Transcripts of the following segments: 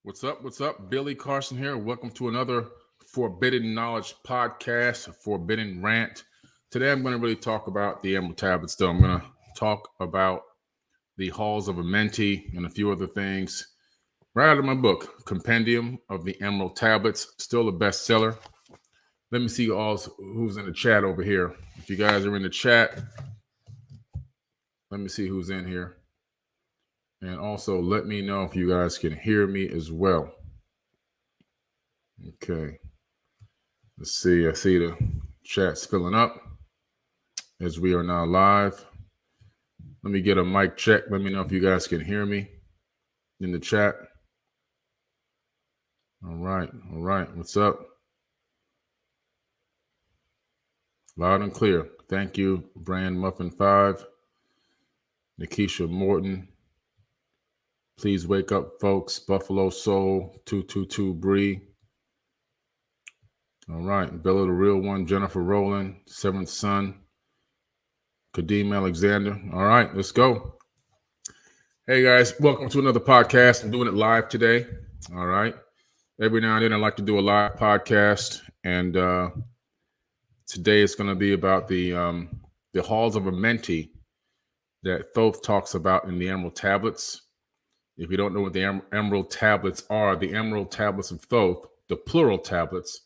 What's up? What's up? Billy Carson here. Welcome to another Forbidden Knowledge podcast, a Forbidden Rant. Today I'm going to really talk about the Emerald Tablets, though. I'm going to talk about the Halls of Amenti and a few other things right out of my book, Compendium of the Emerald Tablets, still a bestseller. Let me see who's in the chat over here. If you guys are in the chat, let me see who's in here. And also let me know if you guys can hear me as well. Okay. Let's see. I see the chat's filling up as we are now live. Let me get a mic check. Let me know if you guys can hear me in the chat. All right. What's up? Loud and clear. Thank you, Brand Muffin 5. Nikisha Morton. Please wake up, folks. Buffalo Soul 222 Bree. All right. Bella the Real One. Jennifer Rowland. Seventh Son. Kadeem Alexander. All right. Let's go. Hey, guys. Welcome to another podcast. I'm doing it live today. All right. Every now and then I like to do a live podcast. And today it's going to be about the Halls of Amenti that Thoth talks about in the Emerald Tablets. If you don't know what the Emerald Tablets are, the Emerald Tablets of Thoth, the plural tablets,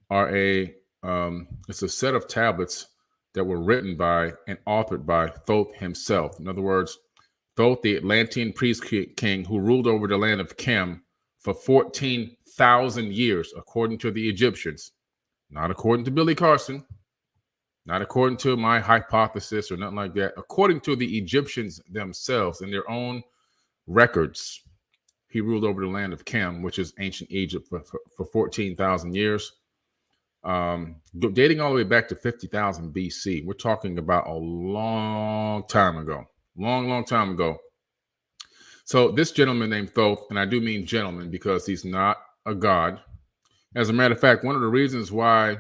are it's a set of tablets that were written by and authored by Thoth himself. In other words, Thoth, the Atlantean priest king who ruled over the land of Khem for 14,000 years, according to the Egyptians. Not according to Billy Carson, not according to my hypothesis or nothing like that. According to the Egyptians themselves in their own records, he ruled over the land of Khem, which is ancient Egypt, for 14,000 years, dating all the way back to 50,000 BC. We're talking about a long time ago, long time ago. So this gentleman named Thoth, and I do mean gentleman because he's not a god. As a matter of fact, one of the reasons why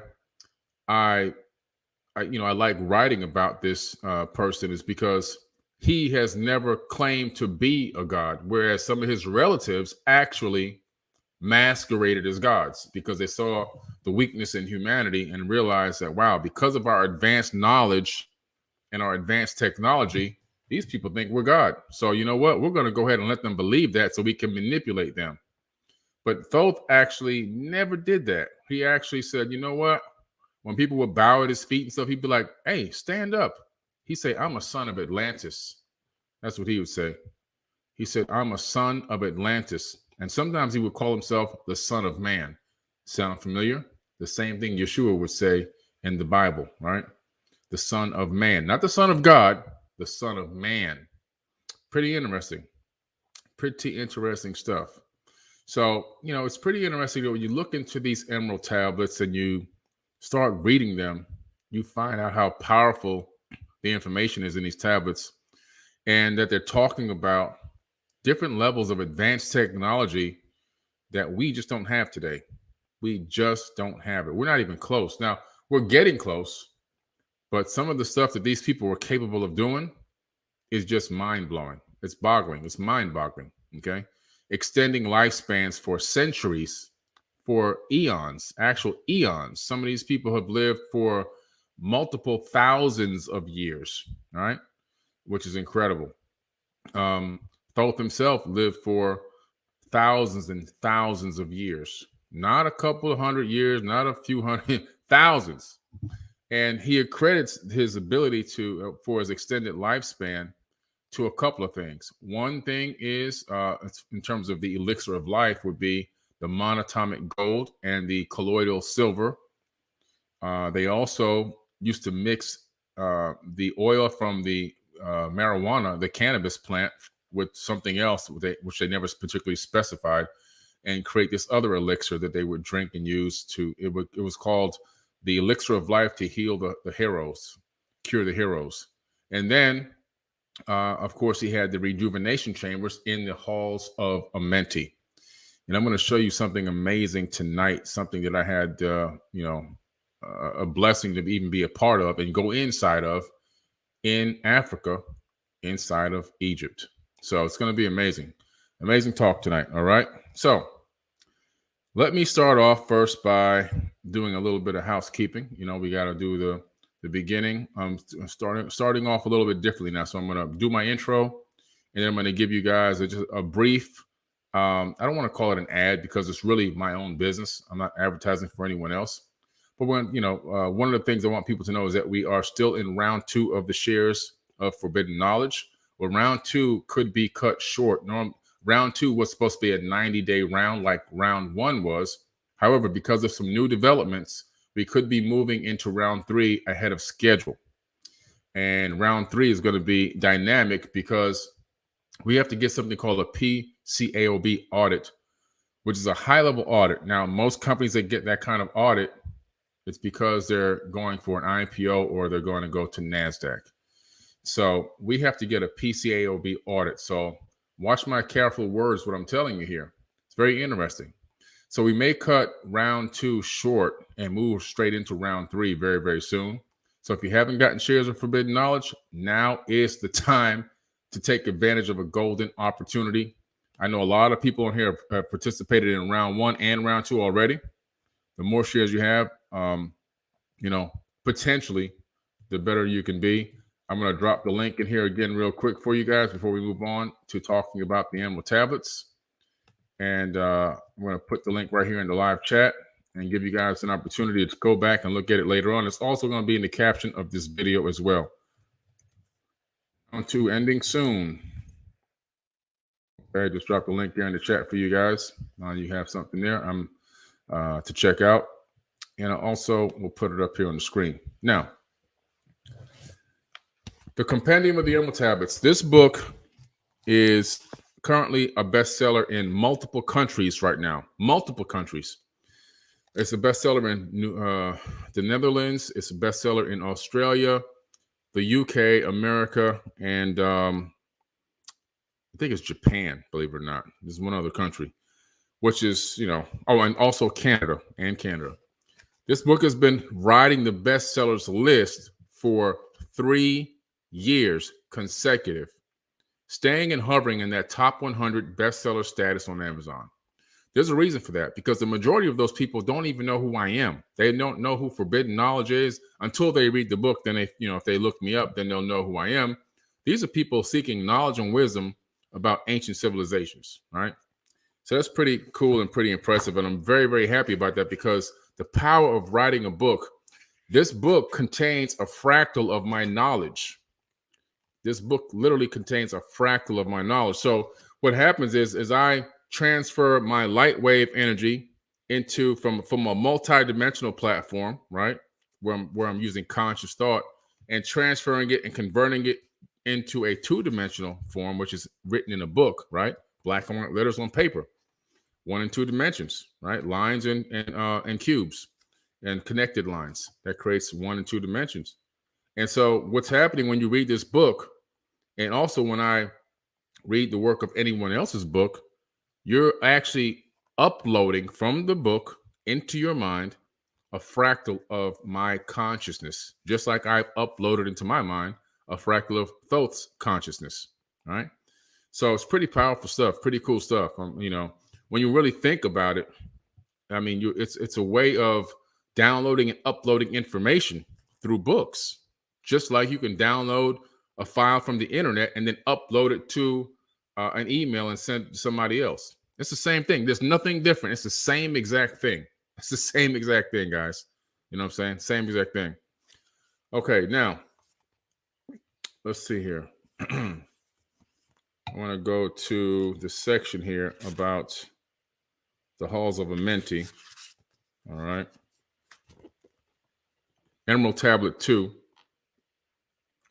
I like writing about this person is because he has never claimed to be a god, whereas some of his relatives actually masqueraded as gods because they saw the weakness in humanity and realized that, wow, because of our advanced knowledge and our advanced technology, these people think we're God. So you know what? We're going to go ahead and let them believe that so we can manipulate them. But Thoth actually never did that. He actually said, you know what? When people would bow at his feet and stuff, he'd be like, hey, stand up. He'd say, I'm a son of Atlantis. That's what he would say. He said, I'm a son of Atlantis. And sometimes he would call himself the Son of Man. Sound familiar? The same thing Yeshua would say in the Bible, right? The Son of Man. Not the Son of God, the Son of Man. Pretty interesting. Pretty interesting stuff. So, it's pretty interesting that when you look into these Emerald Tablets and you start reading them, you find out how powerful the information is in these tablets and that they're talking about different levels of advanced technology that we just don't have today. We just don't have it. We're not even close. Now, we're getting close, but some of the stuff that these people were capable of doing is just mind-blowing. It's boggling. It's mind-boggling, okay? Extending lifespans for centuries, for eons, actual eons. Some of these people have lived for multiple thousands of years, all right? Which is incredible. Thoth himself lived for thousands and thousands of years. Not a couple of hundred years, not a few hundred, thousands. And he accredits his ability for his extended lifespan to a couple of things. One thing is, in terms of the elixir of life, would be the monatomic gold and the colloidal silver. They also used to mix the oil from the marijuana, the cannabis plant, with something else, which they never particularly specified, and create this other elixir that they would drink and use it was called the elixir of life to heal the heroes, cure the heroes. And then, of course, he had the rejuvenation chambers in the Halls of Amenti. And I'm going to show you something amazing tonight, something that I had, a blessing to even be a part of and go inside of in Africa, inside of Egypt. So it's going to be amazing. Amazing talk tonight. All right. So let me start off first by doing a little bit of housekeeping. We got to do the beginning. I'm starting off a little bit differently now. So I'm going to do my intro, and then I'm going to give you guys just a brief. I don't want to call it an ad because it's really my own business. I'm not advertising for anyone else. But one of the things I want people to know is that we are still in round 2 of the shares of Forbidden Knowledge. Well, round 2 could be cut short. Round 2 was supposed to be a 90-day round like round 1 was. However, because of some new developments, we could be moving into round 3 ahead of schedule. And round 3 is going to be dynamic because we have to get something called a PCAOB audit, which is a high-level audit. Now, most companies that get that kind of audit, it's because they're going for an IPO or they're going to go to NASDAQ. So we have to get a PCAOB audit. So watch my careful words, what I'm telling you here. It's very interesting. So we may cut round 2 short and move straight into round 3 very, very soon. So if you haven't gotten shares of Forbidden Knowledge, now is the time to take advantage of a golden opportunity. I know a lot of people on here have participated in round 1 and round 2 already. The more shares you have, potentially, the better you can be. I'm going to drop the link in here again real quick for you guys before we move on to talking about the Emerald Tablets. And I'm going to put the link right here in the live chat and give you guys an opportunity to go back and look at it later on. It's also going to be in the caption of this video as well. On to ending soon. Okay, just drop the link there in the chat for you guys. You have something there to check out. And also, we'll put it up here on the screen. Now, the Compendium of the Emerald Tablets. This book is currently a bestseller in multiple countries right now. Multiple countries. It's a bestseller in the Netherlands. It's a bestseller in Australia, the UK, America, and I think it's Japan, believe it or not. There's one other country, which is, and also Canada. This book has been riding the bestsellers list for 3 years consecutive, staying and hovering in that top 100 bestseller status on Amazon. There's a reason for that, because the majority of those people don't even know who I am. They don't know who Forbidden Knowledge is until they read the book. Then if they look me up, then they'll know who I am. These are people seeking knowledge and wisdom about ancient civilizations, right? So that's pretty cool and pretty impressive. And I'm very, very happy about that, because the power of writing a book, this book contains a fractal of my knowledge. This book literally contains a fractal of my knowledge. So what happens is I transfer my light wave energy into from a multi-dimensional platform, right? Where I'm using conscious thought and transferring it and converting it into a 2-dimensional form, which is written in a book, right? Black and white letters on paper, 1 and 2 dimensions, right? Lines and cubes and connected lines. That creates 1 and 2 dimensions. And so what's happening when you read this book, and also when I read the work of anyone else's book, you're actually uploading from the book into your mind a fractal of my consciousness, just like I've uploaded into my mind a fractal of Thoth's consciousness, right? So it's pretty powerful stuff, pretty cool stuff. When you really think about it, I mean, it's a way of downloading and uploading information through books, just like you can download a file from the internet and then upload it to an email and send it to somebody else. It's the same thing. There's nothing different. It's the same exact thing. It's the same exact thing, guys. You know what I'm saying? Same exact thing. Okay, now, let's see here. I want to go to the section here about the Halls of Amenti. All right. Emerald Tablet 2,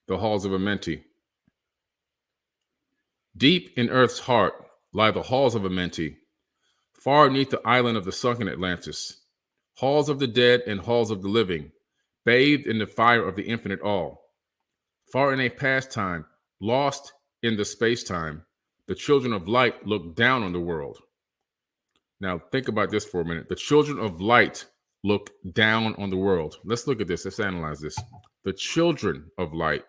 the Halls of Amenti. Deep in Earth's heart lie the Halls of Amenti, far beneath the island of the sunken Atlantis. Halls of the dead and halls of the living, bathed in the fire of the infinite all. Far in a past time, lost in the space-time, the children of light look down on the world. Now, think about this for a minute. The children of light look down on the world. Let's look at this. Let's analyze this. The children of light.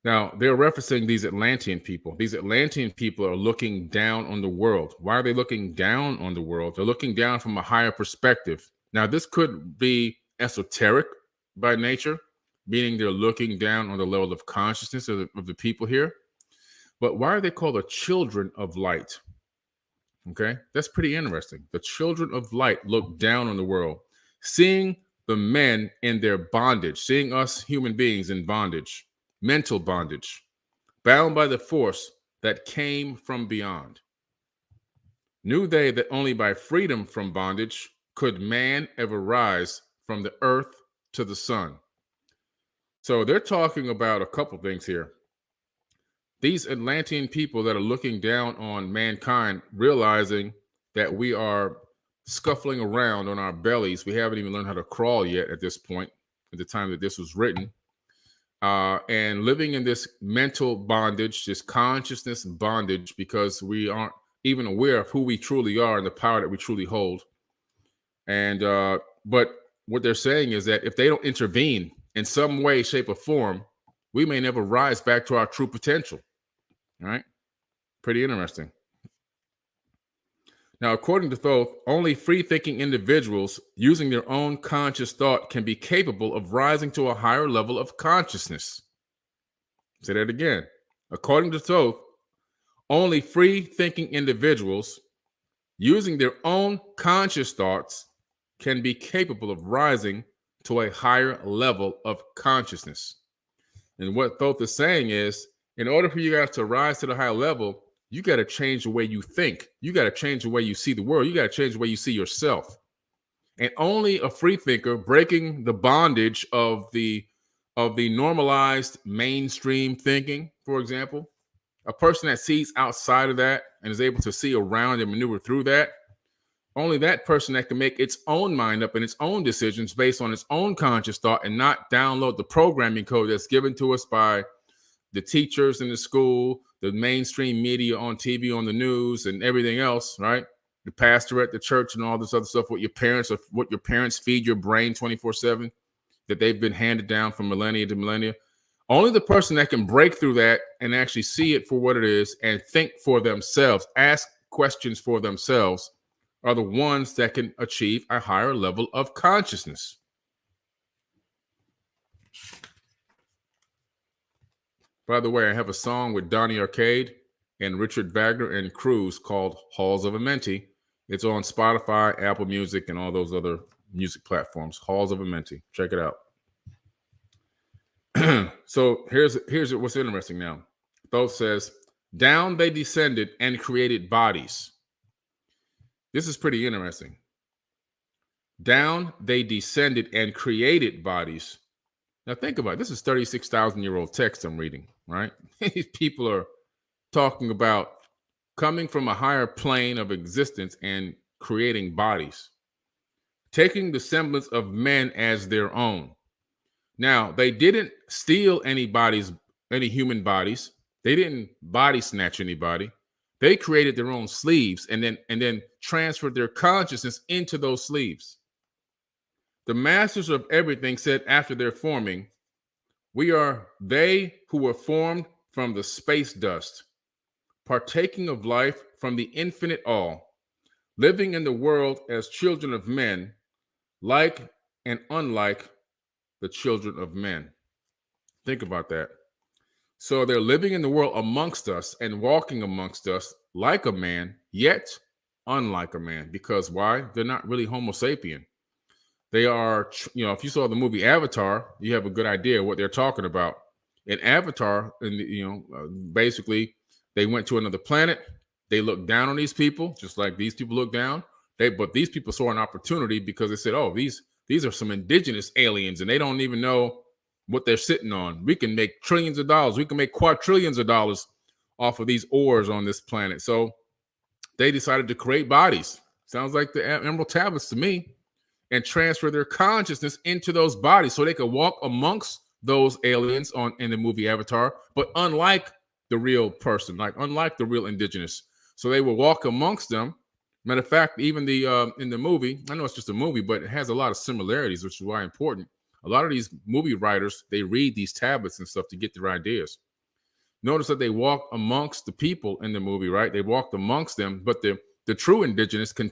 Now, they're referencing these Atlantean people. These Atlantean people are looking down on the world. Why are they looking down on the world? They're looking down from a higher perspective. Now, this could be esoteric by nature, meaning they're looking down on the level of consciousness of the people here. But why are they called the children of light? Okay, that's pretty interesting. The children of light look down on the world, seeing the men in their bondage, seeing us human beings in bondage. Mental bondage, bound by the force that came from beyond. Knew they that only by freedom from bondage could man ever rise from the earth to the sun. So they're talking about a couple things here. These Atlantean people that are looking down on mankind, realizing that we are scuffling around on our bellies. We haven't even learned how to crawl yet at this point, at the time that this was written. And living in this mental bondage, this consciousness bondage, because we aren't even aware of who we truly are and the power that we truly hold. And but what they're saying is that if they don't intervene in some way, shape, or form, we may never rise back to our true potential. All right, pretty interesting. Now, according to Thoth, only free-thinking individuals using their own conscious thought can be capable of rising to a higher level of consciousness. Say that again. According to Thoth, only free-thinking individuals using their own conscious thoughts can be capable of rising to a higher level of consciousness. And what Thoth is saying is, in order for you guys to rise to the higher level, you got to change the way you think. You got to change the way you see the world. You got to change the way you see yourself. And only a free thinker breaking the bondage of the normalized mainstream thinking, for example, a person that sees outside of that and is able to see around and maneuver through that, only that person that can make its own mind up and its own decisions based on its own conscious thought and not download the programming code that's given to us by the teachers in the school, the mainstream media on TV, on the news, and everything else, right? The pastor at the church and all this other stuff, what your parents feed your brain 24/7, that they've been handed down from millennia to millennia. Only the person that can break through that and actually see it for what it is and think for themselves, ask questions for themselves, are the ones that can achieve a higher level of consciousness. By the way, I have a song with Donnie Arcade and Richard Wagner and Cruz called Halls of Amenti. It's on Spotify, Apple Music, and all those other music platforms. Halls of Amenti. Check it out. So here's what's interesting now. Thoth says, down they descended and created bodies. This is pretty interesting. Down they descended and created bodies. Now think about it. This is 36,000-year-old text I'm reading, right? These people are talking about coming from a higher plane of existence and creating bodies, taking the semblance of men as their own. Now, they didn't steal any human bodies. They didn't body snatch anybody. They created their own sleeves and then transferred their consciousness into those sleeves. The masters of everything said after their forming, we are they who were formed from the space dust, partaking of life from the infinite all, living in the world as children of men, like and unlike the children of men. Think about that. So they're living in the world amongst us and walking amongst us like a man, yet unlike a man. Because why? They're not really Homo sapien. They are, if you saw the movie Avatar, you have a good idea what they're talking about. In Avatar, basically, they went to another planet. They looked down on these people, just like these people look down. But these people saw an opportunity because they said, "Oh, these are some indigenous aliens, and they don't even know what they're sitting on. We can make trillions of dollars. We can make quadrillions of dollars off of these ores on this planet." So they decided to create bodies. Sounds like the Emerald Tablets to me. And transfer their consciousness into those bodies so they could walk amongst those aliens in the movie Avatar, but unlike the real person, unlike the real indigenous. So they will walk amongst them. Matter of fact, even in the movie, I know it's just a movie, but it has a lot of similarities, which is why it's important. A lot of these movie writers, they read these tablets and stuff to get their ideas. Notice that they walk amongst the people in the movie, right? They walked amongst them, but the true indigenous can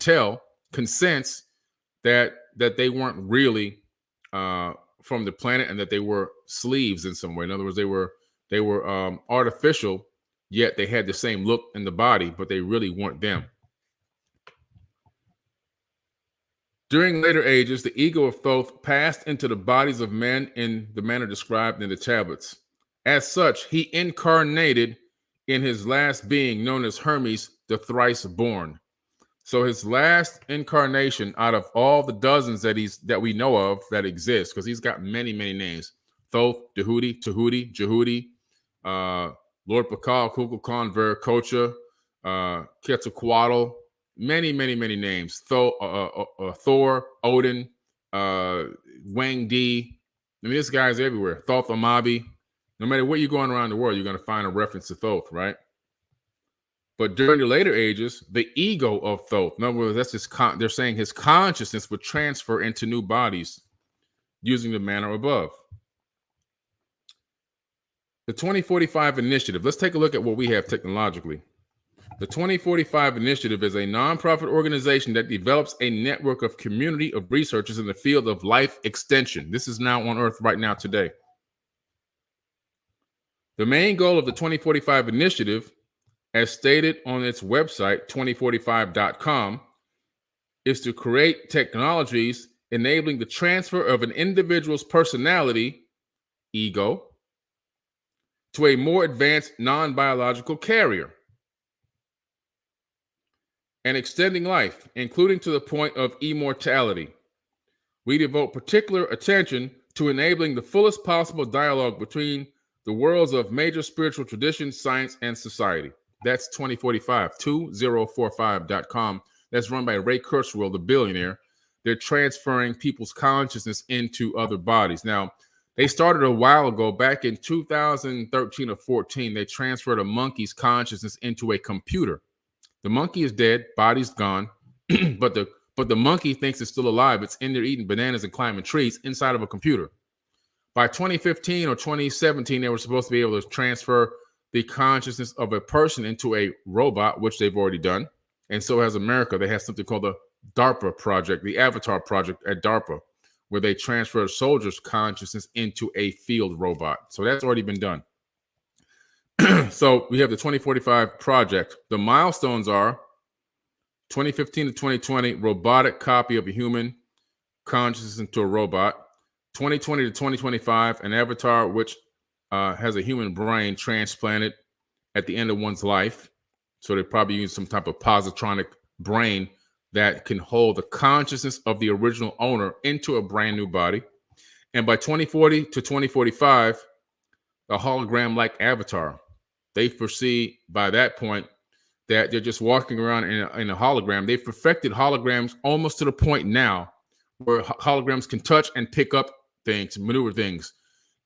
sense that they weren't really from the planet, and that they were sleeves in some way. In other words, they were artificial, yet they had the same look in the body, but they really weren't them. During later ages, the ego of Thoth passed into the bodies of men in the manner described in the tablets. As such, he incarnated in his last being, known as Hermes, the thrice born. So his last incarnation out of all the dozens that we know of that exist, because he's got many, many names: Thoth, Tahuti, Jehudi, Lord Pakal, Kukulkan, Viracocha, Quetzalcoatl, many, many, many names. Thor, Odin, Wang Di. I mean, this guy's everywhere. Thoth Amabi. No matter where you're going around the world, you're going to find a reference to Thoth, right? But during the later ages, the ego of Thoth, in other words, that's just they're saying his consciousness would transfer into new bodies using the manner above. The 2045 Initiative. Let's take a look at what we have technologically. The 2045 Initiative is a nonprofit organization that develops a network of community of researchers in the field of life extension. This is now on Earth right now today. The main goal of the 2045 Initiative, as stated on its website, 2045.com, is to create technologies enabling the transfer of an individual's personality, ego, to a more advanced non-biological carrier, and extending life, including to the point of immortality. We devote particular attention to enabling the fullest possible dialogue between the worlds of major spiritual traditions, science, and society. That's 2045, 2045.com. That's run by Ray Kurzweil, the billionaire. They're transferring people's consciousness into other bodies. Now, they started a while ago, back in 2013 or 14. They transferred a monkey's consciousness into a computer. The monkey is dead, body's gone, but the monkey thinks it's still alive. It's in there eating bananas and climbing trees inside of a computer. By 2015 or 2017, they were supposed to be able to transfer the consciousness of a person into a robot, which they've already done. And so has America. They have something called the Darpa project, the Avatar project at Darpa, where they transfer a soldier's consciousness into a field robot. So that's already been done. So we have the 2045 project. The milestones are 2015 to 2020, robotic copy of a human consciousness into a robot. 2020 to 2025, an avatar which has a human brain transplanted at the end of one's life. So they probably use some type of positronic brain that can hold the consciousness of the original owner into a brand new body. And by 2040 to 2045, a hologram-like avatar. They foresee by that point that they're just walking around in a hologram. They've perfected holograms almost to the point now where holograms can touch and pick up things, maneuver things.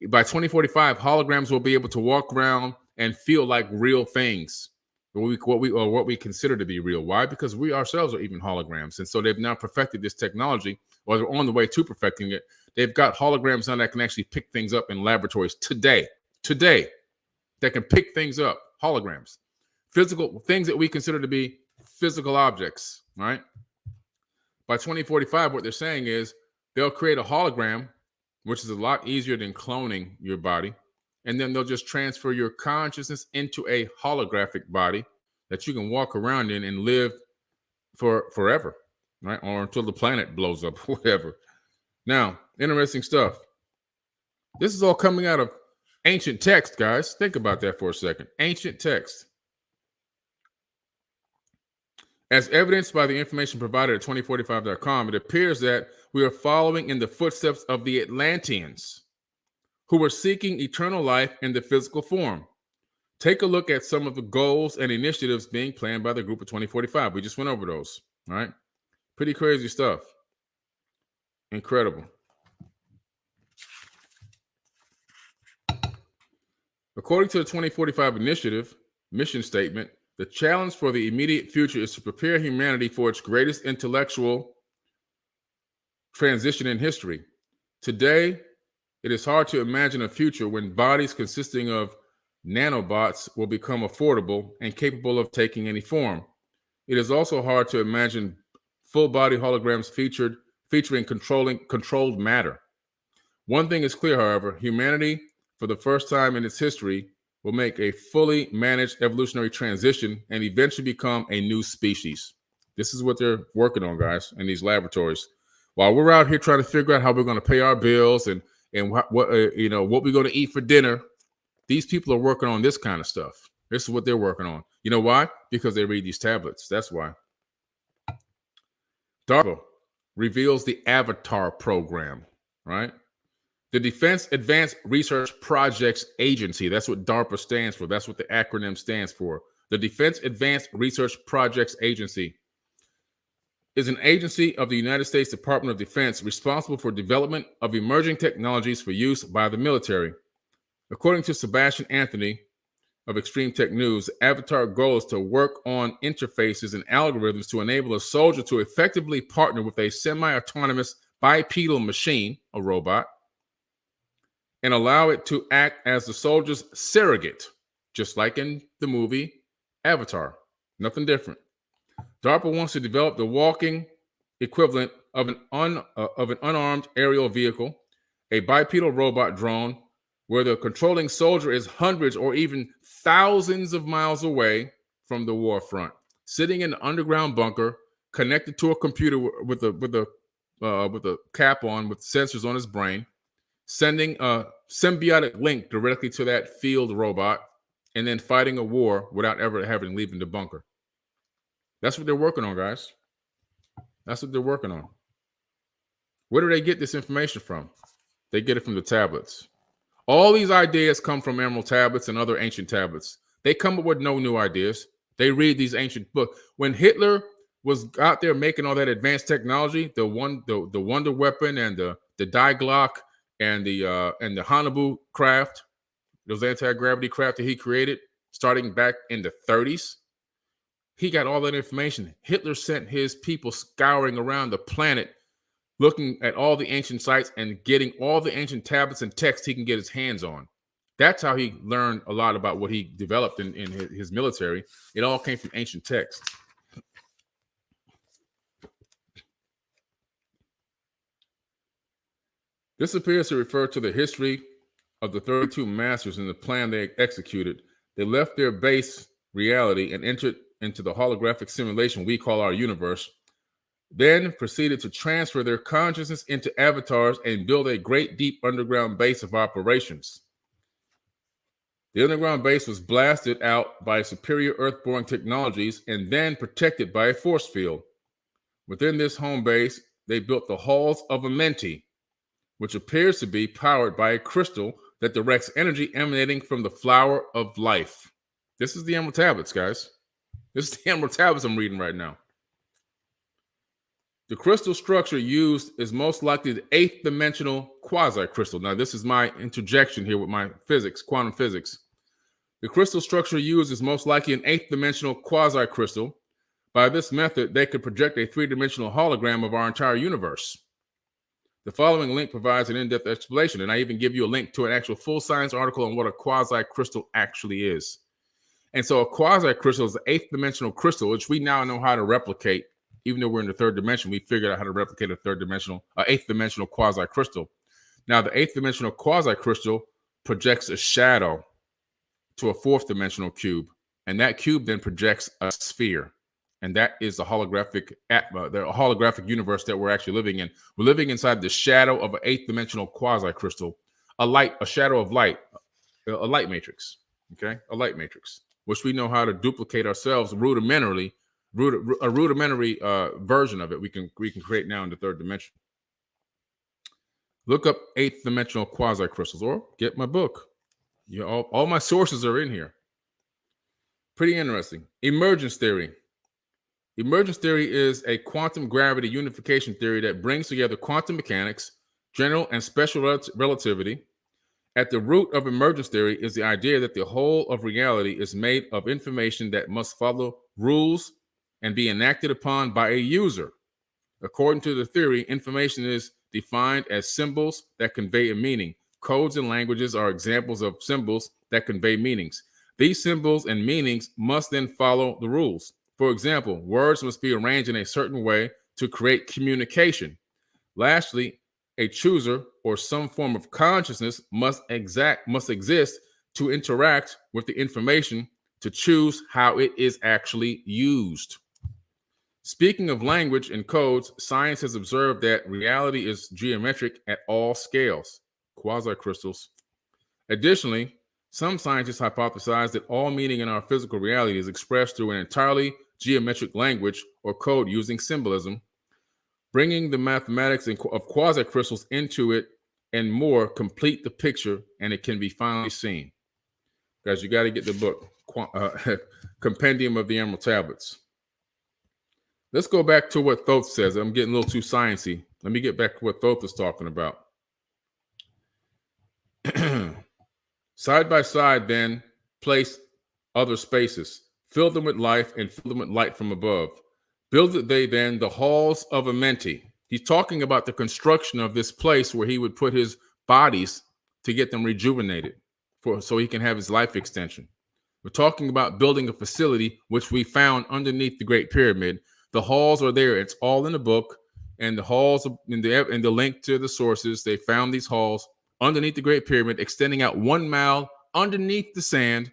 By 2045, holograms will be able to walk around and feel like real things, what we consider to be real. Why? Because we ourselves are even holograms. And so they've now perfected this technology, or they're on the way to perfecting it. They've got holograms now that can actually pick things up in laboratories today, that can pick things up, holograms, physical things that we consider to be physical objects, right? By 2045, what they're saying is they'll create a hologram, which is a lot easier than cloning your body. And then they'll just transfer your consciousness into a holographic body that you can walk around in and live for forever, right? Or until the planet blows up, whatever. Now, interesting stuff. This is all coming out of ancient text, guys. Think about that for a second. Ancient text. As evidenced by the information provided at 2045.com, it appears that we are following in the footsteps of the Atlanteans, who were seeking eternal life in the physical form. Take a look at some of the goals and initiatives being planned by the group of 2045. We just went over those, all right? Pretty crazy stuff. Incredible. According to the 2045 Initiative mission statement, the challenge for the immediate future is to prepare humanity for its greatest intellectual transition in history. Today, it is hard to imagine a future when bodies consisting of nanobots will become affordable and capable of taking any form. It is also hard to imagine full-body holograms featuring controlled matter. One thing is clear, however, humanity, for the first time in its history, will make a fully managed evolutionary transition and eventually become a new species. This is what they're working on, guys, in these laboratories. While we're out here trying to figure out how we're going to pay our bills and what we're going to eat for dinner, these people are working on this kind of stuff. This is what they're working on. You know why? Because they read these tablets. That's why. Darpa reveals the Avatar program, right? The Defense Advanced Research Projects Agency. That's what DARPA stands for. That's what the acronym stands for. The Defense Advanced Research Projects Agency is an agency of the United States Department of Defense responsible for development of emerging technologies for use by the military. According to Sebastian Anthony of Extreme Tech News, Avatar goal is to work on interfaces and algorithms to enable a soldier to effectively partner with a semi-autonomous bipedal machine, a robot, and allow it to act as the soldier's surrogate, just like in the movie Avatar. Nothing different. DARPA wants to develop the walking equivalent of an unarmed aerial vehicle, a bipedal robot drone, where the controlling soldier is hundreds or even thousands of miles away from the war front, sitting in an underground bunker, connected to a computer with a cap on, with sensors on his brain, sending a symbiotic link directly to that field robot, and then fighting a war without ever having leaving the bunker. That's what they're working on, guys. That's what they're working on. Where do they get this information from? They get it from the tablets. All these ideas come from Emerald tablets and other ancient tablets. They come up with no new ideas. They read these ancient books. When Hitler was out there making all that advanced technology, the Wonder Weapon and the Die Glock and the Hanabu craft, those anti-gravity craft that he created starting back in the 30s, he got all that information. Hitler sent his people scouring around the planet, looking at all the ancient sites and getting all the ancient tablets and texts he can get his hands on. That's how he learned a lot about what he developed in his military. It all came from ancient texts. This appears to refer to the history of the 32 masters and the plan they executed. They left their base reality and entered into the holographic simulation we call our universe, then proceeded to transfer their consciousness into avatars and build a great deep underground base of operations. The underground base was blasted out by superior earth-boring technologies and then protected by a force field. Within this home base, they built the Halls of Amenti, which appears to be powered by a crystal that directs energy emanating from the flower of life. This is the Emerald Tablets, guys. This is the Emerald Tablets I'm reading right now. The crystal structure used is most likely the 8th dimensional quasi-crystal. Now, this is my interjection here with my physics, quantum physics. The crystal structure used is most likely an 8th dimensional quasi-crystal. By this method, they could project a 3-dimensional hologram of our entire universe. The following link provides an in-depth explanation, and I even give you a link to an actual full science article on what a quasi-crystal actually is. And so a quasi-crystal is the 8th dimensional crystal, which we now know how to replicate. Even though we're in the 3rd dimension, we figured out how to replicate a 8th dimensional quasi-crystal. Now, the 8th dimensional quasi-crystal projects a shadow to a 4th dimensional cube, and that cube then projects a sphere. And that is the holographic universe that we're actually living in. We're living inside the shadow of an 8th dimensional quasi-crystal, a shadow of light, a light matrix, okay? A light matrix, which we know how to duplicate ourselves rudimentarily. A rudimentary version of it we can create now in the 3rd dimension. Look up 8th dimensional quasi-crystals or get my book. All my sources are in here. Pretty interesting. Emergence theory. Emergence theory is a quantum gravity unification theory that brings together quantum mechanics, general and special relativity. At the root of emergence theory is the idea that the whole of reality is made of information that must follow rules and be enacted upon by a user. According to the theory, information is defined as symbols that convey a meaning. Codes and languages are examples of symbols that convey meanings. These symbols and meanings must then follow the rules. For example, words must be arranged in a certain way to create communication. Lastly, a chooser or some form of consciousness must exist to interact with the information to choose how it is actually used. Speaking of language and codes, science has observed that reality is geometric at all scales, quasi-crystals. Additionally, some scientists hypothesize that all meaning in our physical reality is expressed through an entirely geometric language or code using symbolism, bringing the mathematics of quasi-crystals into it and more complete the picture, and it can be finally seen. Guys, you got to get the book, Compendium of the Emerald Tablets. Let's go back to what Thoth says. I'm getting a little too sciencey. Let me get back to what Thoth is talking about. Side by side, then, place other spaces. Fill them with life and fill them with light from above. Builded they then the Halls of Amenti. He's talking about the construction of this place where he would put his bodies to get them rejuvenated so he can have his life extension. We're talking about building a facility which we found underneath the Great Pyramid. The halls are there. It's all in the book, and the halls in the link to the sources. They found these halls underneath the Great Pyramid, extending out 1 mile underneath the sand.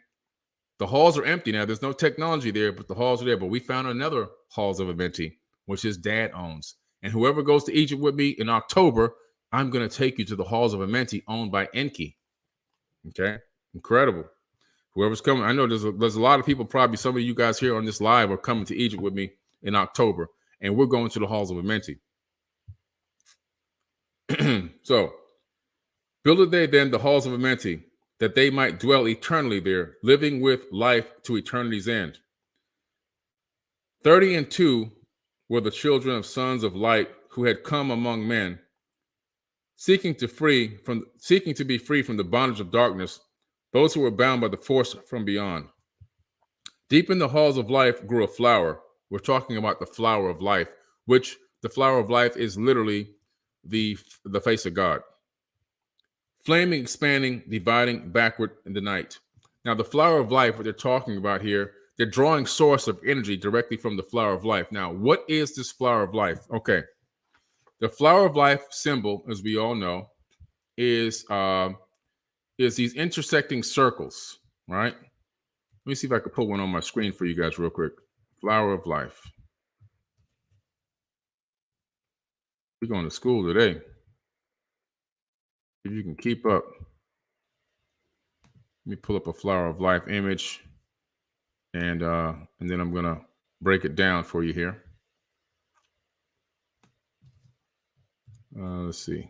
The halls are empty now. There's no technology there, but the halls are there. But we found another Halls of Amenti, which his dad owns. And whoever goes to Egypt with me in October, I'm going to take you to the Halls of Amenti owned by Enki. Okay? Incredible. Whoever's coming, I know there's a lot of people, probably some of you guys here on this live are coming to Egypt with me in October, and we're going to the Halls of Amenti. So, builded they then the Halls of Amenti, that they might dwell eternally there, living with life to eternity's end. 30 were the children of sons of light who had come among men, seeking to be free from the bondage of darkness, those who were bound by the force from beyond. Deep in the halls of life grew a flower. We're talking about the flower of life, which the flower of life is literally the face of God. Flaming, expanding, dividing backward in the night. Now, the flower of life, what they're talking about here, they're drawing source of energy directly from the flower of life. Now, what is this flower of life? Okay. The flower of life symbol, as we all know, is these intersecting circles, right? Let me see if I can put one on my screen for you guys real quick. Flower of life. We're going to school today. If you can keep up. Let me pull up a flower of life image, and then I'm going to break it down for you here. Let's see.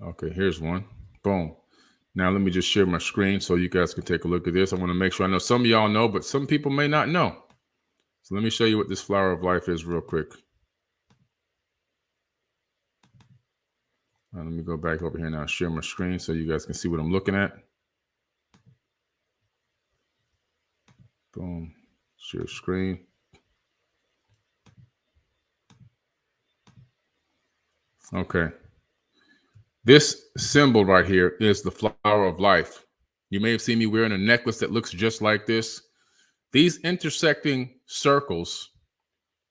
Okay, here's one. Boom. Now let me just share my screen so you guys can take a look at this. I want to make sure I know some of y'all know, but some people may not know. So let me show you what this flower of life is real quick. Let me go back over here now, share my screen so you guys can see what I'm looking at. Boom. Share screen. Okay. This symbol right here is the flower of life. You may have seen me wearing a necklace that looks just like this. These intersecting circles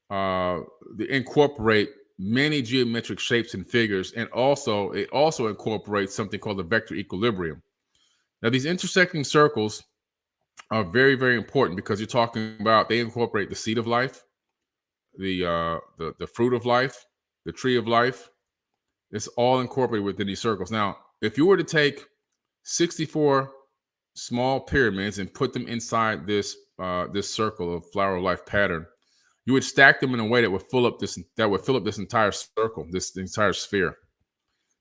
they incorporate many geometric shapes and figures, and it also incorporates something called the vector equilibrium. Now, these intersecting circles are very, very important because you're talking about they incorporate the seed of life, the fruit of life, the tree of life. It's all incorporated within these circles. Now, if you were to take 64 small pyramids and put them inside this circle of flower of life pattern, you would stack them in a way that would fill up this entire circle, this entire sphere.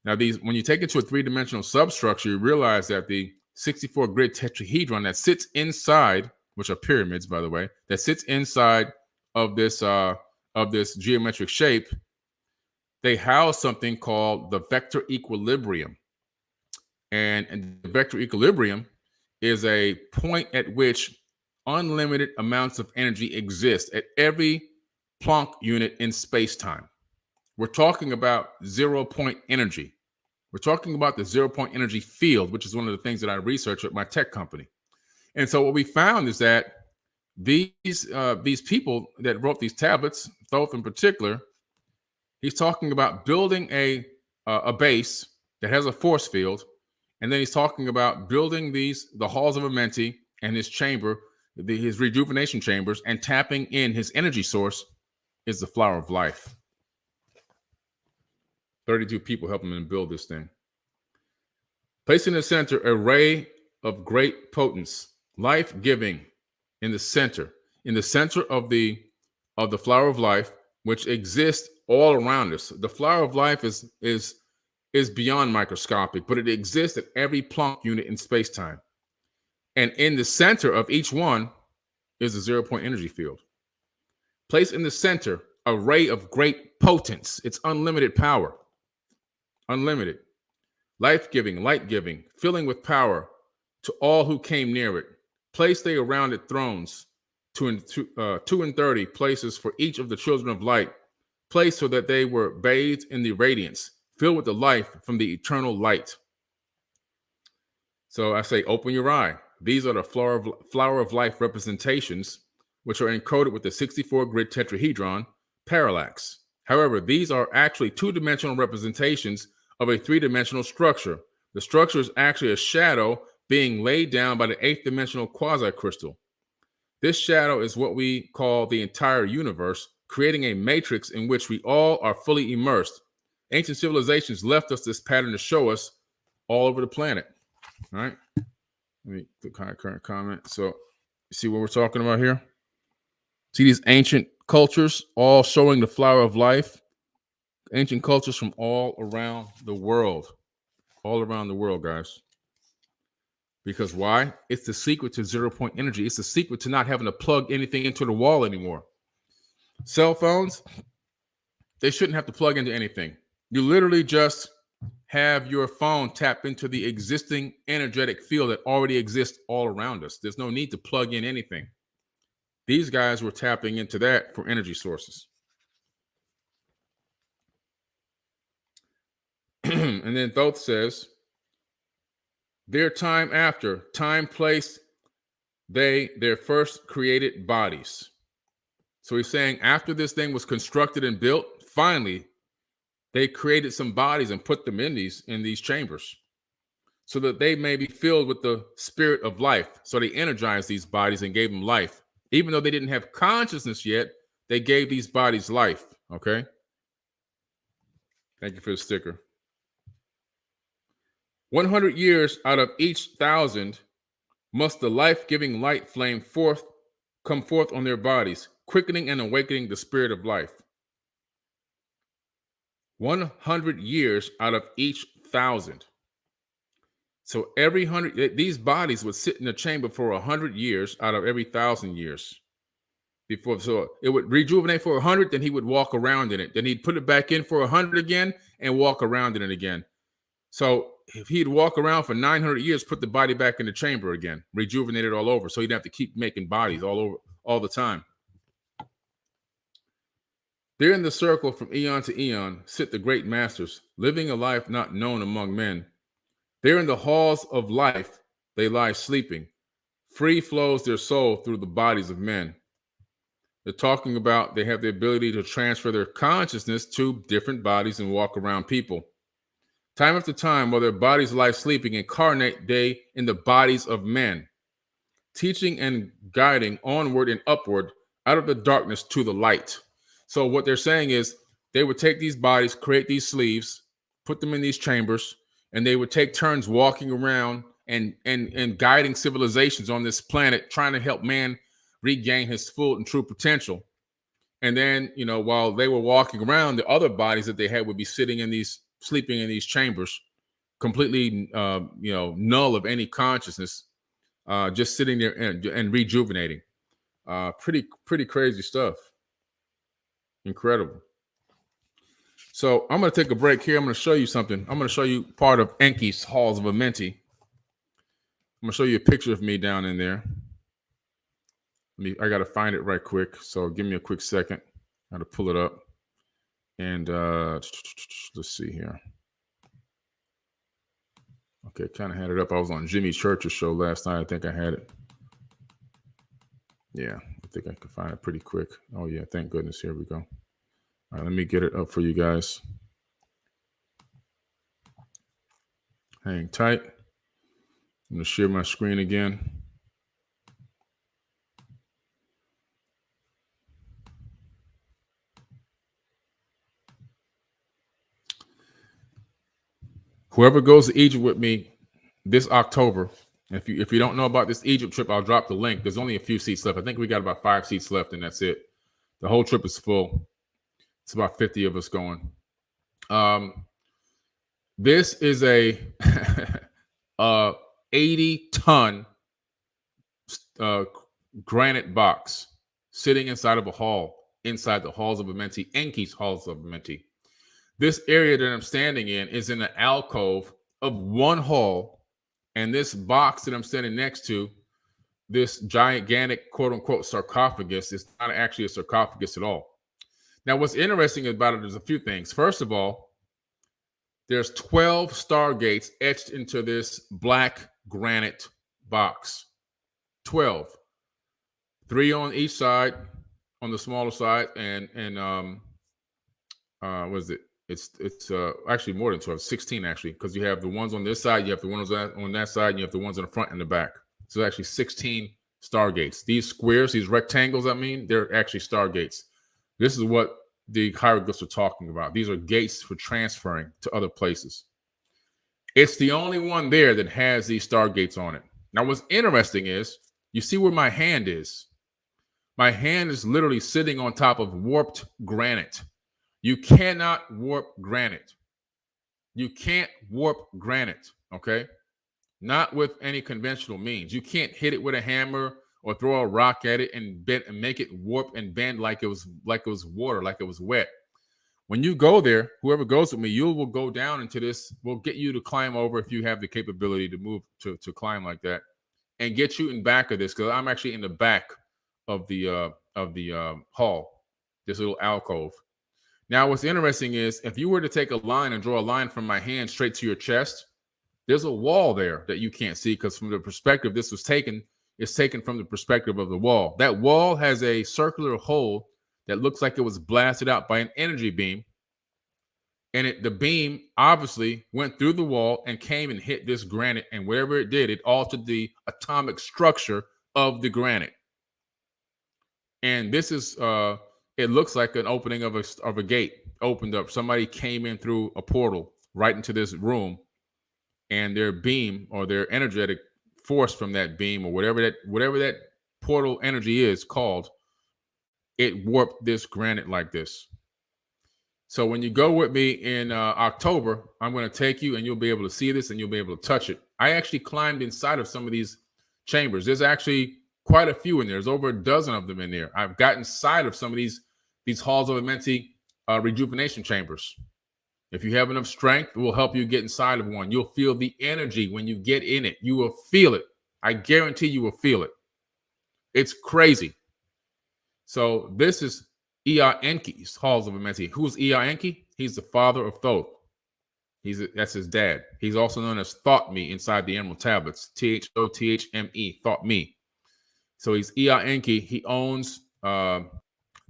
Now, when you take it to a three-dimensional substructure, you realize that the 64 grid tetrahedron that sits inside, which are pyramids, by the way, that sits inside of this geometric shape, they house something called the vector equilibrium. And the vector equilibrium is a point at which unlimited amounts of energy exist at every Planck unit in space-time. We're talking about 0 point energy. We're talking about the 0-point energy field, which is one of the things that I research at my tech company. And so what we found is that these people that wrote these tablets, Thoth in particular, he's talking about building a base that has a force field, and then he's talking about building the Halls of Amenti and his chamber, his rejuvenation chambers, and tapping in his energy source is the flower of life. 32 people helping him build this thing. Placing in the center a ray of great potence, life-giving in the center of the flower of life, which exists all around us. The flower of life is beyond microscopic, but it exists at every Planck unit in space-time. And in the center of each one is a 0-point energy field. Place in the center a ray of great potence. It's unlimited power. Unlimited. Life-giving, light-giving, filling with power to all who came near it. Place they around it thrones, 2 and 30 places for each of the children of light, placed so that they were bathed in the radiance, filled with the life from the eternal light. So I say, open your eye. These are the flower of life representations, which are encoded with the 64-grid tetrahedron parallax. However, these are actually two-dimensional representations of a three-dimensional structure. The structure is actually a shadow being laid down by the 8th-dimensional quasi-crystal. This shadow is what we call the entire universe, creating a matrix in which we all are fully immersed. Ancient civilizations left us this pattern to show us all over the planet. All right. Let me put current comment. So you see what we're talking about here? See these ancient cultures all showing the flower of life? Ancient cultures from all around the world. All around the world, guys. Because why? It's the secret to 0-point energy. It's the secret to not having to plug anything into the wall anymore. Cell phones, they shouldn't have to plug into anything. You literally just have your phone tap into the existing energetic field that already exists all around us. There's no need to plug in anything. These guys were tapping into that for energy sources. And then Thoth says, their time after, time placed their first created bodies. So he's saying after this thing was constructed and built, finally, they created some bodies and put them in these chambers so that they may be filled with the spirit of life. So they energized these bodies and gave them life. Even though they didn't have consciousness yet, they gave these bodies life. Okay? Thank you for the sticker. 100 years out of each 1,000 must the life-giving light flame come forth on their bodies, quickening and awakening the spirit of life. 100 years out of each 1,000. So every 100, these bodies would sit in a chamber for 100 years out of every 1,000 years. So it would rejuvenate for 100, then he would walk around in it. Then he'd put it back in for 100 again and walk around in it again. So if he'd walk around for 900 years, put the body back in the chamber again, rejuvenate it all over. So he'd have to keep making bodies all over all the time. There in the circle from eon to eon sit the great masters, living a life not known among men. There in the halls of life they lie sleeping. Free flows their soul through the bodies of men. They're talking about they have the ability to transfer their consciousness to different bodies and walk around people. Time after time, while their bodies lie sleeping, incarnate they in the bodies of men, teaching and guiding onward and upward out of the darkness to the light. So what they're saying is they would take these bodies, create these sleeves, put them in these chambers, and they would take turns walking around and guiding civilizations on this planet, trying to help man regain his full and true potential. And then, while they were walking around, the other bodies that they had would be sleeping in these chambers, completely, null of any consciousness, just sitting there and rejuvenating. Pretty crazy stuff. Incredible. So I'm going to take a break here. I'm going to show you something. I'm going to show you part of Enki's Halls of Amenti. I'm going to show you a picture of me down in there. I got to find it right quick. So give me a quick second. I got to pull it up. And let's see here. Okay, kind of had it up. I was on Jimmy Church's show last night. I think I had it. Yeah, I think I can find it pretty quick. Oh, yeah, thank goodness. Here we go. All right, let me get it up for you guys. Hang tight. I'm going to share my screen again. Whoever goes to Egypt with me this October, if you don't know about this Egypt trip, I'll drop the link. There's only a few seats left. I think we got about 5 seats left, and that's it. The whole trip is full. It's about 50 of us going. This is a 80-ton granite box sitting inside of a hall, inside the Halls of Amenti, Enki's Halls of Amenti. This area that I'm standing in is in an alcove of one hall, and this box that I'm standing next to, this gigantic quote-unquote sarcophagus, is not actually a sarcophagus at all. Now, what's interesting about it is a few things. First of all, there's 12 Stargates etched into this black granite box. 12. 3 on each side, on the smaller side, and what is it? It's actually more than 12, 16 actually, because you have the ones on this side, you have the ones on that side, and you have the ones in the front and the back. So actually 16 Stargates. These squares, these rectangles, they're actually Stargates. This is what the hieroglyphs are talking about. These are gates for transferring to other places. It's the only one there that has these Stargates on it. Now, what's interesting is, you see where my hand is? My hand is literally sitting on top of warped granite. You cannot warp granite. You can't warp granite, okay? Not with any conventional means. You can't hit it with a hammer or throw a rock at it and bend and make it warp and bend like it was water, like it was wet. When you go there, whoever goes with me, you will go down into this. We'll get you to climb over if you have the capability to move to climb like that, and get you in back of this, because I'm actually in the back of the hall, this little alcove. Now, what's interesting is, if you were to take a line and draw a line from my hand straight to your chest, there's a wall there that you can't see, because from the perspective this was taken, it's taken from the perspective of the wall. That wall has a circular hole that looks like it was blasted out by an energy beam. And the beam obviously went through the wall and came and hit this granite. And wherever it did, it altered the atomic structure of the granite. And this is, it looks like an opening of a gate opened up. Somebody came in through a portal right into this room, and their beam, or their energetic force from that beam, or whatever that portal energy is called, it warped this granite like this. So when you go with me in October, I'm going to take you, and you'll be able to see this, and you'll be able to touch it. I actually climbed inside of some of these chambers. There's actually quite a few in there. There's over a dozen of them in there. I've got inside of some of these Halls of Amenti rejuvenation chambers. If you have enough strength, it will help you get inside of one. You'll feel the energy when you get in it. You will feel it. I guarantee you will feel it. It's crazy. So this is Enki's Halls of Amenti. Who's Enki? He's the father of Thoth. That's his dad. He's also known as Thoth Me inside the Emerald Tablets. Thothme, Thoth Me. So he's Enki. He owns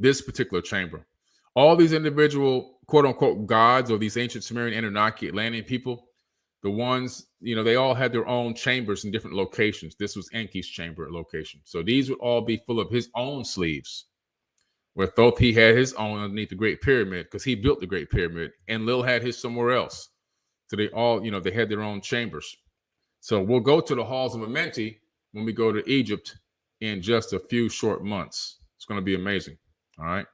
this particular chamber. All these individual quote-unquote gods, or these ancient Sumerian, Anunnaki, Atlantean people, the ones, they all had their own chambers in different locations. This was Enki's chamber location. So these would all be full of his own sleeves. Where Thoth, he had his own underneath the Great Pyramid, because he built the Great Pyramid, and Lil had his somewhere else. So they all, they had their own chambers. So we'll go to the Halls of Amenti when we go to Egypt in just a few short months. It's going to be amazing. All right.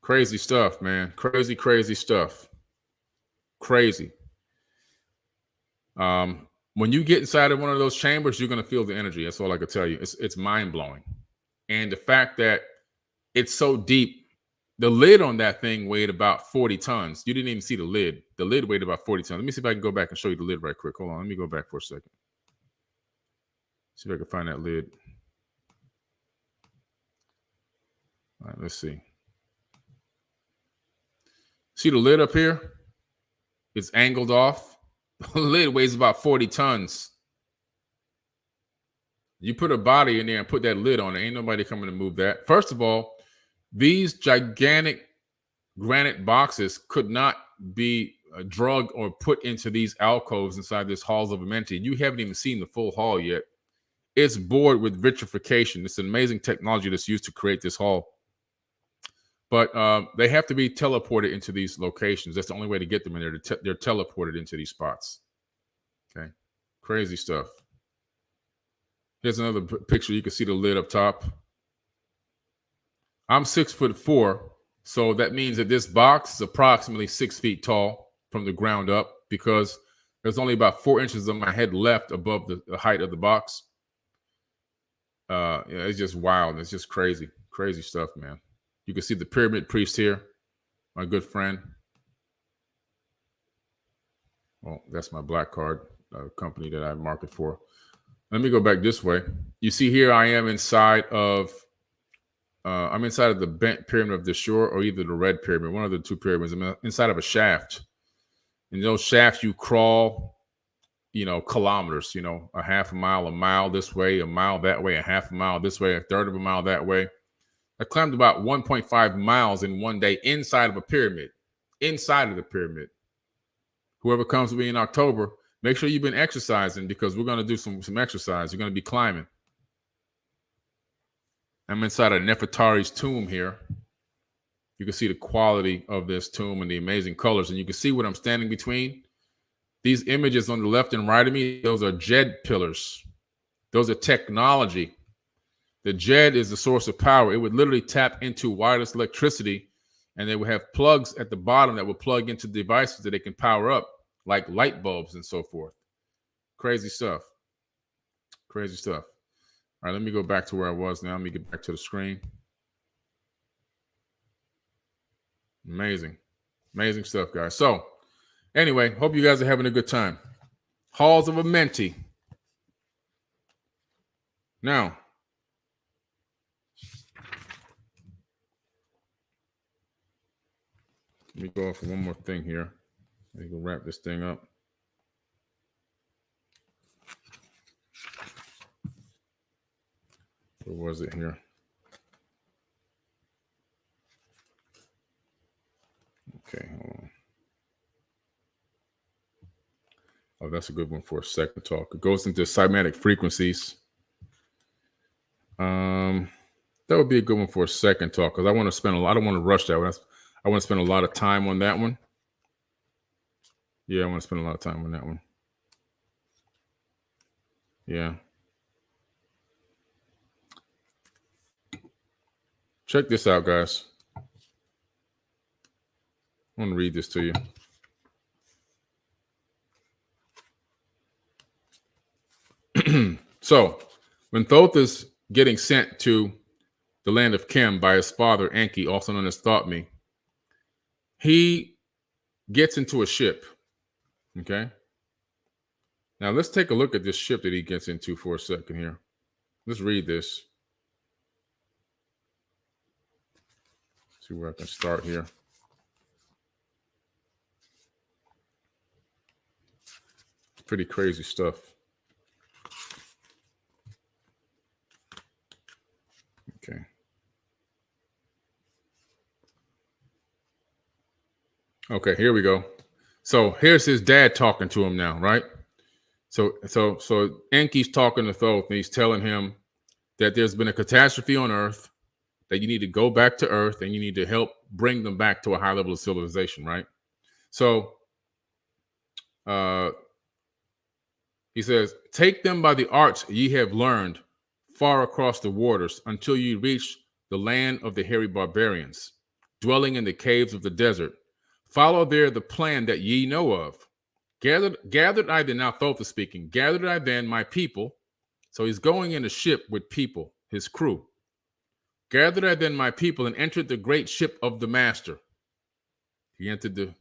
Crazy stuff, man. Crazy, crazy stuff. Crazy. When you get inside of one of those chambers, you're going to feel the energy. That's all I can tell you. It's mind-blowing. And the fact that it's so deep, the lid on that thing weighed about 40 tons. You didn't even see the lid. The lid weighed about 40 tons. Let me see if I can go back and show you the lid right quick. Hold on. Let me go back for a second. See if I can find that lid. All right, let's see. See the lid up here? It's angled off. The lid weighs about 40 tons. You put a body in there and put that lid on it. Ain't nobody coming to move that. First of all, these gigantic granite boxes could not be drugged or put into these alcoves inside this Halls of Amenti. You haven't even seen the full hall yet. It's bored with vitrification. It's an amazing technology that's used to create this hall. But they have to be teleported into these locations. That's the only way to get them in there. They're teleported into these spots. Okay. Crazy stuff. Here's another picture. You can see the lid up top. I'm 6'4", so that means that this box is approximately 6 feet tall from the ground up because there's only about 4 inches of my head left above the height of the box. Yeah, it's just wild. It's just crazy, crazy stuff, man. You can see the pyramid priest here, my good friend. Well, that's my black card company that I market for. Let me go back this way. You see here I am inside of the bent pyramid of the shore or either the red pyramid, one of the two pyramids. I'm inside of a shaft. In those shafts, you crawl, kilometers, a half a mile this way, a mile that way, a half a mile this way, a third of a mile that way. I climbed about 1.5 miles in one day inside of a pyramid, inside of the pyramid. Whoever comes with me in October, make sure you've been exercising because we're going to do some exercise. You're going to be climbing. I'm inside of Nefertari's tomb here. You can see the quality of this tomb and the amazing colors. And you can see what I'm standing between. These images on the left and right of me, those are Jed pillars. Those are technology. The Jed is the source of power. It would literally tap into wireless electricity, and they would have plugs at the bottom that would plug into devices that they can power up, like light bulbs and so forth. Crazy stuff. Crazy stuff. All right, let me go back to where I was now. Let me get back to the screen. Amazing. Amazing stuff, guys. So, anyway, hope you guys are having a good time. Halls of Amenti. Now, let me go off for one more thing here. Let me go wrap this thing up. Where was it here? Okay, hold on. Oh, that's a good one for a second talk. It goes into cymatic frequencies. That would be a good one for a second talk because I want to spend I don't want to rush that one. I want to spend a lot of time on that one. Yeah, I want to spend a lot of time on that one. Yeah. Check this out, guys. I want to read this to you. So, when Thoth is getting sent to the land of Khem by his father, Enki, also known as Thoth, he gets into a ship. Okay. Now, let's take a look at this ship that he gets into for a second here. Let's read this. See where I can start here. Pretty crazy stuff. Okay. Okay, here we go. So here's his dad talking to him now, right? So Enki's talking to Thoth, and he's telling him that there's been a catastrophe on Earth, that you need to go back to Earth, and you need to help bring them back to a high level of civilization, right? So he says, take them by the arts ye have learned far across the waters until you reach the land of the hairy barbarians, dwelling in the caves of the desert. Follow there the plan that ye know of. Gathered I then, now Thoth is speaking, gathered I then my people. So he's going in a ship with people, his crew. Gathered I then my people and entered the great ship of the master. He entered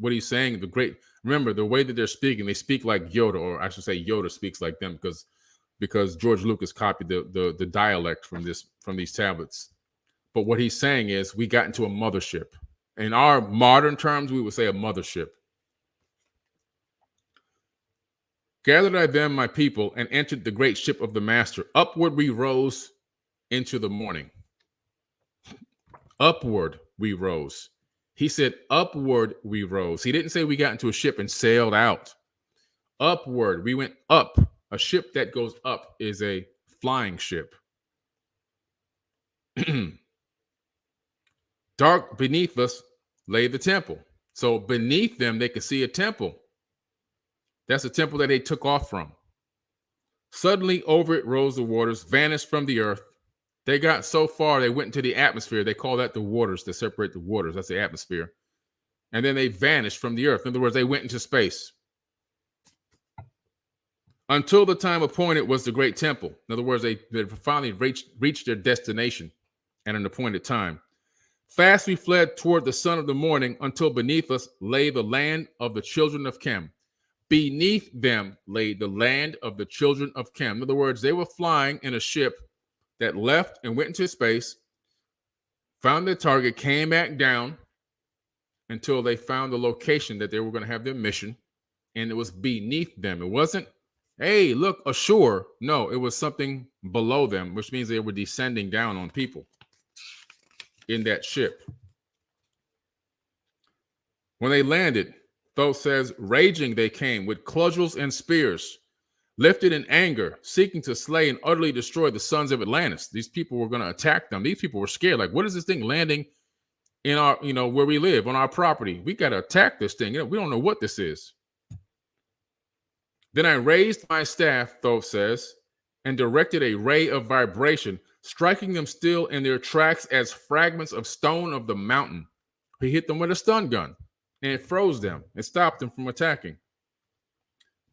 what he's saying, the great, remember the way that they're speaking, they speak like Yoda, or I should say Yoda speaks like them because George Lucas copied the dialect from these tablets. But what he's saying is we got into a mothership. In our modern terms, we would say a mothership. Gathered I them, my people, and entered the great ship of the master. Upward we rose into the morning. Upward we rose. He said, upward we rose. He didn't say we got into a ship and sailed out. Upward, we went up. A ship that goes up is a flying ship. Dark beneath us lay the temple. So beneath them, they could see a temple. That's a temple that they took off from. Suddenly over it rose the waters, vanished from the earth. They got so far, they went into the atmosphere. They call that the waters, to separate the waters. That's the atmosphere. And then they vanished from the earth. In other words, they went into space. Until the time appointed was the great temple. In other words, they finally reached their destination at an appointed time. Fast we fled toward the sun of the morning until beneath us lay the land of the children of Khem. Beneath them lay the land of the children of Khem. In other words, they were flying in a ship that left and went into space, found their target, came back down until they found the location that they were going to have their mission, and it was beneath them. It wasn't, hey, look, ashore. No, it was something below them, which means they were descending down on people in that ship. When they landed, Thoth says, raging they came with cudgels and spears, lifted in anger, seeking to slay and utterly destroy the sons of Atlantis. These people were going to attack them. These people were scared. Like, what is this thing landing in our, where we live, on our property? We got to attack this thing. We don't know what this is. Then I raised my staff, Thoth says, and directed a ray of vibration, striking them still in their tracks as fragments of stone of the mountain. He hit them with a stun gun, and it froze them. It stopped them from attacking.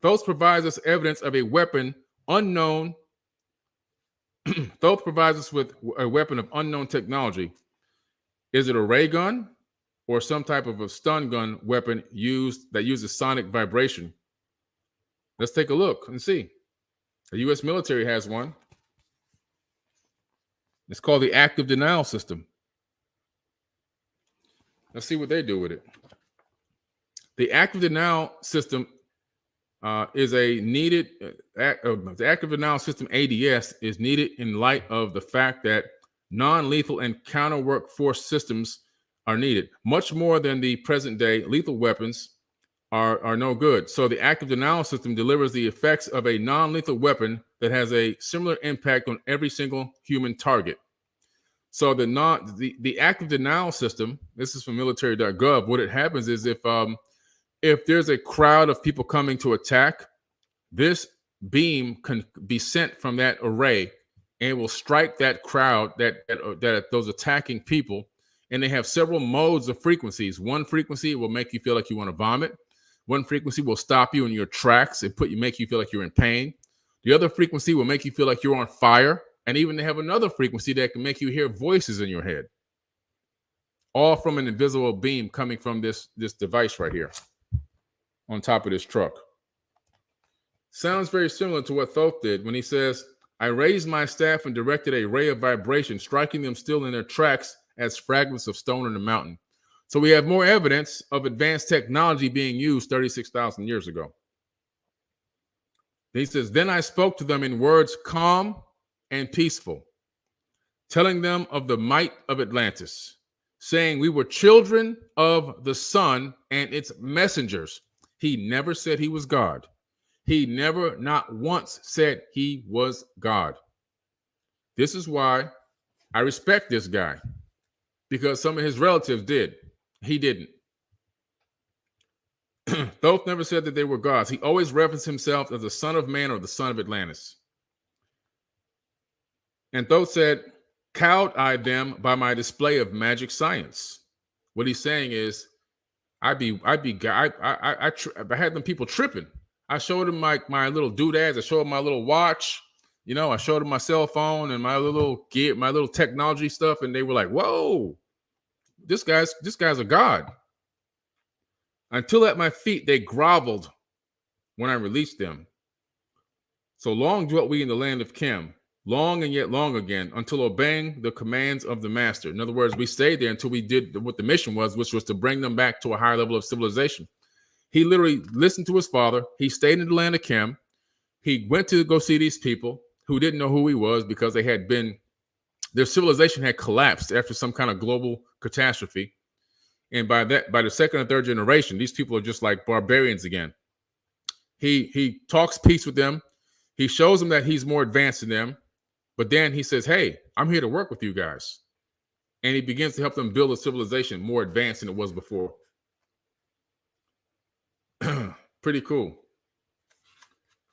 Thoth provides us evidence of a weapon unknown. Thoth provides us with a weapon of unknown technology. Is it a ray gun or some type of a stun gun weapon that uses sonic vibration? Let's take a look and see. The U.S. military has one. It's called the active denial system. Let's see what they do with it. The active denial system is a needed, the active denial system ADS is needed in light of the fact that non-lethal and counter workforce systems are needed. Much more than the present day lethal weapons are no good. So the active denial system delivers the effects of a non-lethal weapon that has a similar impact on every single human target. So the active denial system, this is from military.gov, what it happens is if there's a crowd of people coming to attack, this beam can be sent from that array and will strike that crowd, that those attacking people, and they have several modes of frequencies. One frequency will make you feel like you want to vomit. One frequency will stop you in your tracks and make you feel like you're in pain. The other frequency will make you feel like you're on fire. And even they have another frequency that can make you hear voices in your head. All from an invisible beam coming from this device right here on top of this truck. Sounds very similar to what Thoth did when he says, I raised my staff and directed a ray of vibration, striking them still in their tracks as fragments of stone in the mountain. So we have more evidence of advanced technology being used 36,000 years ago. He says, then I spoke to them in words calm and peaceful, telling them of the might of Atlantis, saying we were children of the sun and its messengers. He never said he was God. He never, not once, said he was God. This is why I respect this guy, because some of his relatives did. He didn't. Thoth never said that they were gods. He always referenced himself as the son of man or the son of Atlantis. And Thoth said, cowed I them by my display of magic science. What he's saying is, I had them people tripping. I showed them my little doodads. I showed them my little watch. I showed them my cell phone and my little gear, my little technology stuff, and they were like, "Whoa, this guy's a god." Until at my feet they groveled when I released them. So long dwelt we in the land of Khem, long and yet long again, until obeying the commands of the master. In other words, we stayed there until we did what the mission was, which was to bring them back to a higher level of civilization. He literally listened to his father. He stayed in the land of Khem. He went to go see these people who didn't know who he was because their civilization had collapsed after some kind of global catastrophe. And by the second or third generation, these people are just like barbarians again. He talks peace with them. He shows them that he's more advanced than them. But then he says, hey, I'm here to work with you guys. And he begins to help them build a civilization more advanced than it was before. Pretty cool.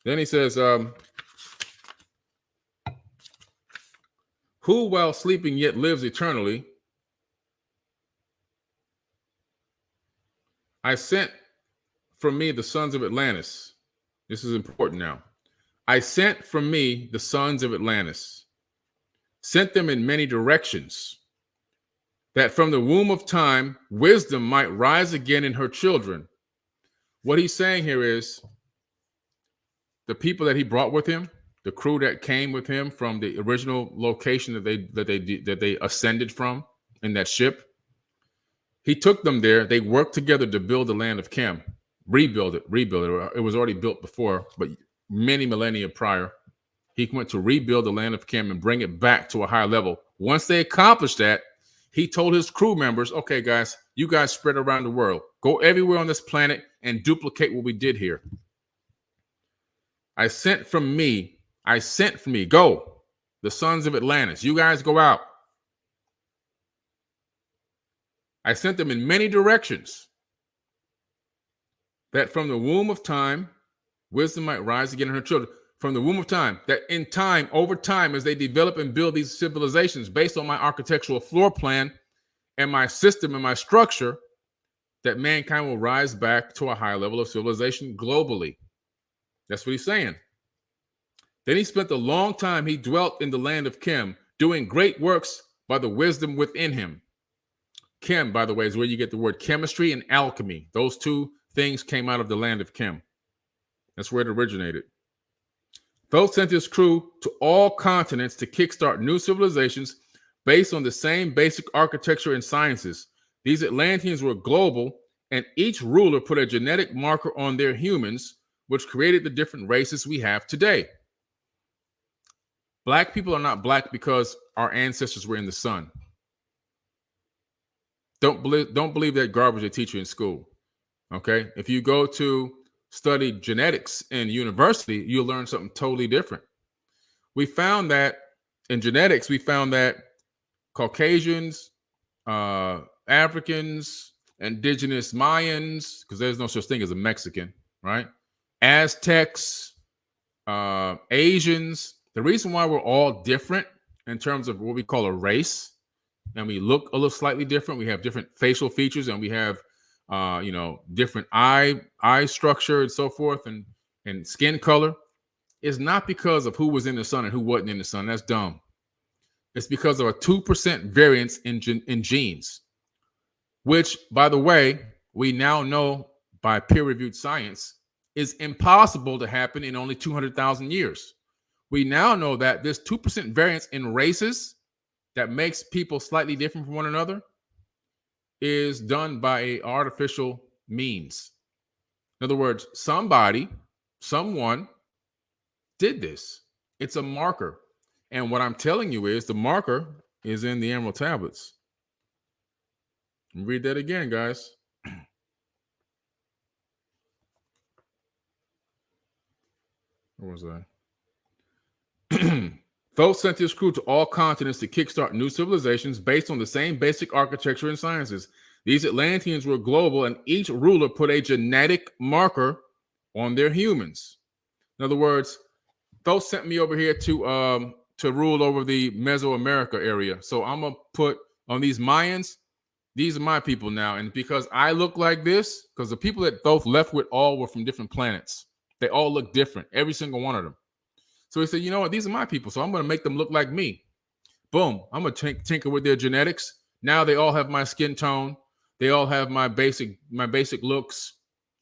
Then he says, who while sleeping yet lives eternally, I sent from me the sons of Atlantis. This is important now. I sent from me the sons of Atlantis, sent them in many directions, that from the womb of time, wisdom might rise again in her children. What he's saying here is the people that he brought with him, the crew that came with him from the original location that they ascended from in that ship. He took them there. They worked together to build the land of Khem, rebuild it. It was already built before, but many millennia prior. He went to rebuild the land of Khem and bring it back to a higher level. Once they accomplished that, he told his crew members, okay, guys, you guys spread around the world. Go everywhere on this planet and duplicate what we did here. I sent from me, go, the sons of Atlantis. You guys go out. I sent them in many directions, that from the womb of time, wisdom might rise again in her children. From the womb of time, that in time, over time, as they develop and build these civilizations based on my architectural floor plan and my system and my structure, that mankind will rise back to a higher level of civilization globally. That's what he's saying. Then he spent a long time, he dwelt in the land of Khem, doing great works by the wisdom within him. Khem, by the way, is where you get the word chemistry and alchemy. Those two things came out of the land of Khem. That's where it originated. Thoth sent his crew to all continents to kickstart new civilizations based on the same basic architecture and sciences. These Atlanteans were global, and each ruler put a genetic marker on their humans, which created the different races we have today. Black people are not black because our ancestors were in the sun. Don't believe that garbage they teach you in school. Okay? If you go to study genetics in university, you'll learn something totally different. We found that in genetics, Caucasians, Africans, indigenous Mayans, because there's no such thing as a Mexican, right? Aztecs, Asians. The reason why we're all different in terms of what we call a race, and we look a little slightly different, we have different facial features, and we have different eye structure and so forth, and skin color, is not because of who was in the sun and who wasn't in the sun. That's dumb. It's because of a 2% variance in genes, which, by the way, we now know by peer-reviewed science is impossible to happen in only 200,000 years. We now know that this 2% variance in races that makes people slightly different from one another is done by an artificial means. In other words, someone did this. It's a marker. And what I'm telling you is the marker is in the Emerald Tablets. Read that again, guys. Where was I? Thoth sent his crew to all continents to kickstart new civilizations based on the same basic architecture and sciences. These Atlanteans were global, and each ruler put a genetic marker on their humans. In other words, Thoth sent me over here to rule over the Mesoamerica area. So I'm gonna put on these Mayans. These are my people now, and because I look like this, because the people that Thoth left with all were from different planets. They all look different, every single one of them. So he said, you know what? These are my people, so I'm going to make them look like me. Boom. I'm going to tinker with their genetics. Now they all have my skin tone. They all have my basic looks.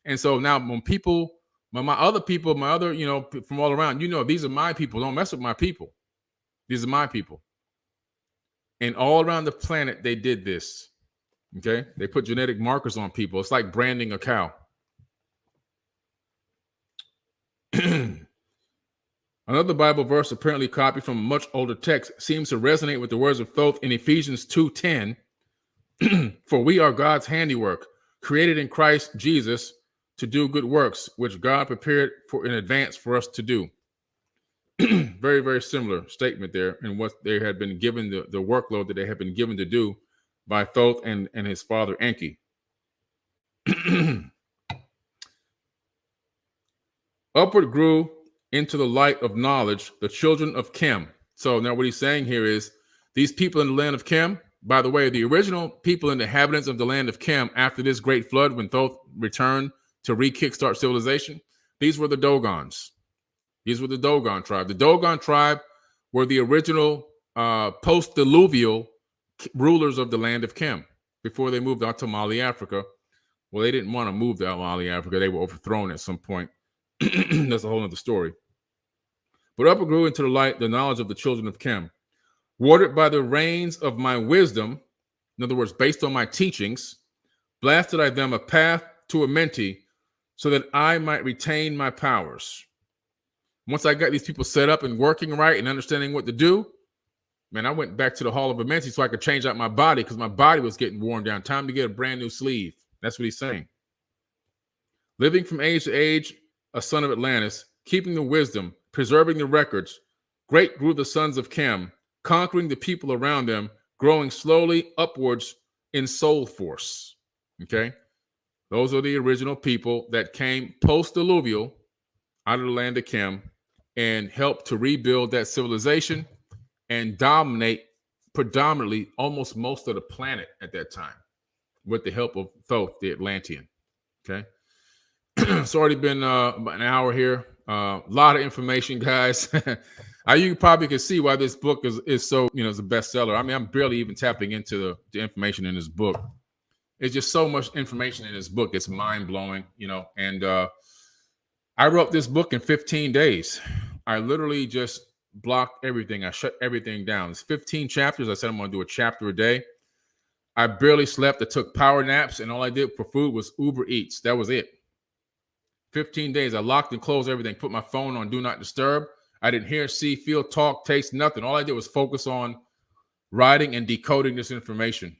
And so now when people, my other, from all around, these are my people. Don't mess with my people. These are my people. And all around the planet, they did this. Okay? They put genetic markers on people. It's like branding a cow. Another Bible verse, apparently copied from a much older text, seems to resonate with the words of Thoth in Ephesians 2:10. For we are God's handiwork, created in Christ Jesus to do good works, which God prepared for in advance for us to do. Very, very similar statement there in what they had been given, the workload that they had been given to do by Thoth and his father Enki. Upward grew into the light of knowledge the children of Khem. So now what he's saying here is these people in the land of Khem, by the way, the original people and inhabitants of the land of Khem after this great flood, when Thoth returned to re-kickstart civilization, these were the Dogons. These were the Dogon tribe. The Dogon tribe were the original post-diluvial rulers of the land of Khem before they moved out to Mali, Africa. Well, they didn't want to move to Mali, Africa. They were overthrown at some point. That's a whole other story. But up grew into the light the knowledge of the children of Khem, watered by the rains of my wisdom, in other words, based on my teachings, blasted I them a path to Amenti, so that I might retain my powers. Once I got these people set up and working right and understanding what to do, man, I went back to the Hall of Amenti so I could change out my body because my body was getting worn down. Time to get a brand new sleeve. That's what he's saying. Living from age to age, a son of Atlantis, keeping the wisdom, preserving the records, great grew the sons of Khem, conquering the people around them, growing slowly upwards in soul force. Okay? Those are the original people that came post-diluvial out of the land of Khem and helped to rebuild that civilization and dominate predominantly almost most of the planet at that time with the help of Thoth, the Atlantean. Okay? It's already been about an hour here. A lot of information, guys. You probably can see why this book is so, it's a bestseller. I mean, I'm barely even tapping into the information in this book. It's just so much information in this book. It's mind-blowing, and I wrote this book in 15 days. I literally just blocked everything. I shut everything down. It's 15 chapters. I said I'm going to do a chapter a day. I barely slept. I took power naps, and all I did for food was Uber Eats. That was it. 15 days. I locked and closed everything, put my phone on Do Not Disturb. I didn't hear, see, feel, talk, taste, nothing. All I did was focus on writing and decoding this information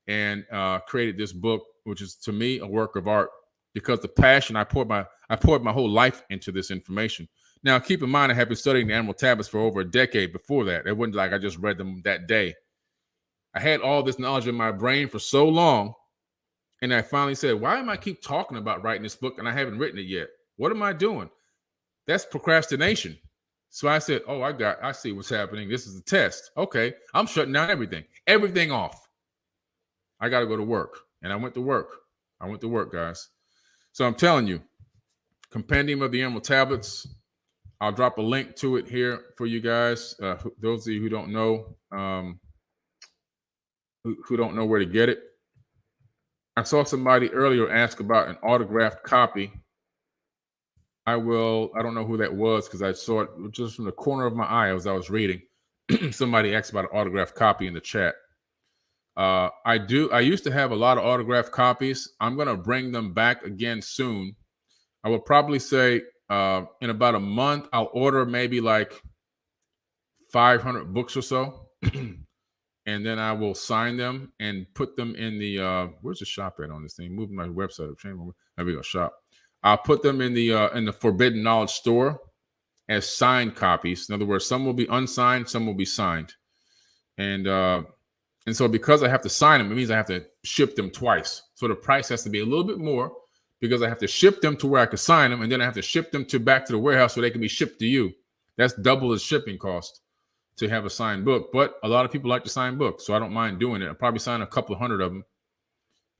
and created this book, which is, to me, a work of art because the passion I poured my whole life into this information. Now, keep in mind, I have been studying the Emerald Tablets for over a decade before that. It wasn't like I just read them that day. I had all this knowledge in my brain for so long. And I finally said, why am I keep talking about writing this book and I haven't written it yet? What am I doing? That's procrastination. So I said, I see what's happening. This is a test. Okay, I'm shutting down everything off. I got to go to work. And I went to work. Guys. So I'm telling you, Compendium of the Emerald Tablets. I'll drop a link to it here for you guys. Those of you who don't know, who don't know where to get it. I saw somebody earlier ask about an autographed copy. I don't know who that was because I saw it just from the corner of my eye as I was reading. Somebody asked about an autographed copy in the chat. I used to have a lot of autographed copies. I'm going to bring them back again soon. I would probably say in about a month, I'll order maybe like 500 books or so. And then I will sign them and put them in the where's the shop at on this thing? Moving my website up. There we go, shop. I'll put them in the Forbidden Knowledge store as signed copies. In other words, some will be unsigned, some will be signed. And so because I have to sign them, it means I have to ship them twice. So the price has to be a little bit more because I have to ship them to where I can sign them, and then I have to ship them back to the warehouse so they can be shipped to you. That's double the shipping cost to have a signed book, but a lot of people like to sign books, so I don't mind doing it. I'll probably sign a couple of hundred of them.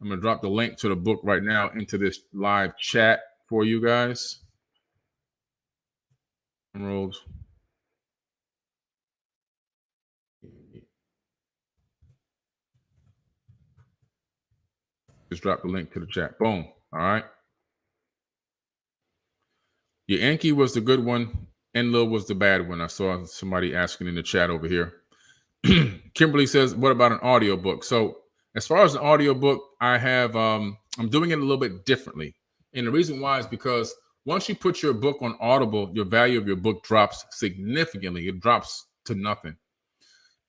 I'm going to drop the link to the book right now into this live chat for you guys. Emeralds. Just drop the link to the chat. Boom. All right. Your Enki was the good one. Enlil was the bad one. I saw somebody asking in the chat over here. Kimberly says, what about an audiobook? So as far as an audiobook, I have, I'm doing it a little bit differently. And the reason why is because Once you put your book on Audible, your value of your book drops significantly. It drops to nothing.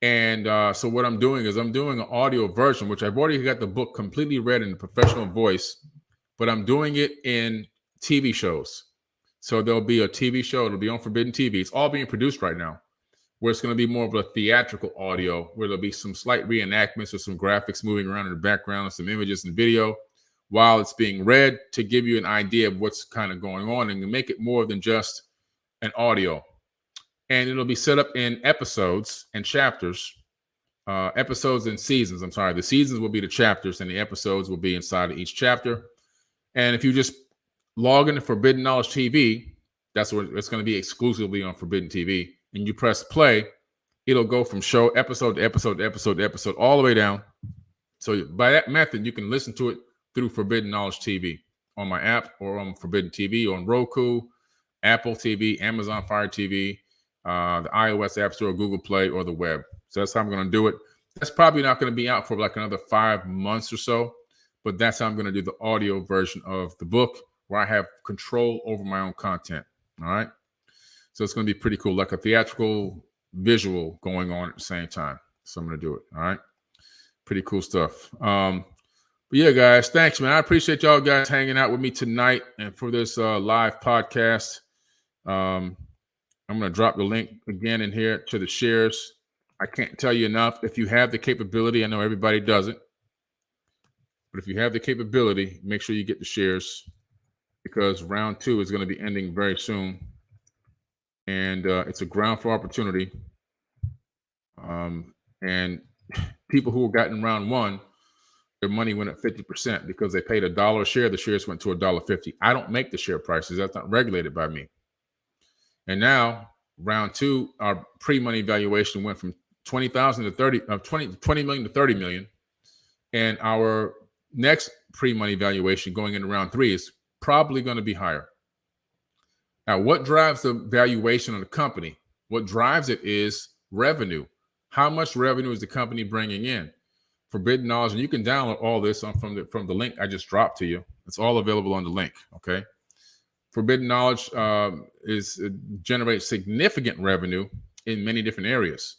And so what I'm doing is I'm doing an audio version, which I've already got the book completely read in a professional voice, but I'm doing it in TV shows. So there'll be a TV show. It'll be on Forbidden TV. It's all being produced right now, where it's going to be more of a theatrical audio, where there'll be some slight reenactments or some graphics moving around in the background and some images and video while it's being read to give you an idea of what's kind of going on and to make it more than just an audio. And it'll be set up in episodes and chapters, episodes and seasons. I'm sorry. The seasons will be the chapters and the episodes will be inside of each chapter. And if you just log into Forbidden Knowledge TV, that's where it's going to be exclusively on Forbidden TV. And you press play, it'll go from show episode to episode to episode to episode all the way down. So by that method, you can listen to it through Forbidden Knowledge TV on my app or on Forbidden TV, on Roku, Apple TV, Amazon Fire TV, the iOS App Store, Google Play, or the web. So that's how I'm going to do it. That's probably not going to be out for like another 5 months or so, but that's how I'm going to do the audio version of the book where I have control over my own content. All right. So it's going to be pretty cool, like a theatrical visual going on at the same time. So I'm going to do it. All right. Pretty cool stuff. But yeah, guys, thanks, man. I appreciate y'all guys hanging out with me tonight and for this live podcast. I'm going to drop the link again in here to the shares. I can't tell you enough. If you have the capability, I know everybody doesn't, but if you have the capability, make sure you get the shares because round 2 is going to be ending very soon. And it's a ground floor opportunity. And people who got in round 1, their money went up 50% because they paid $1 a share. The shares went to $1.50. I don't make the share prices. That's not regulated by me. And now round 2, our pre-money valuation went from 20,000 to 20 million to 30 million. And our next pre-money valuation going into round 3 is probably going to be higher. Now, what drives the valuation of the company? What drives it is revenue. How much revenue is the company bringing in? Forbidden Knowledge, and you can download all this from the link I just dropped to you. It's all available on the link, okay? Forbidden Knowledge generates significant revenue in many different areas.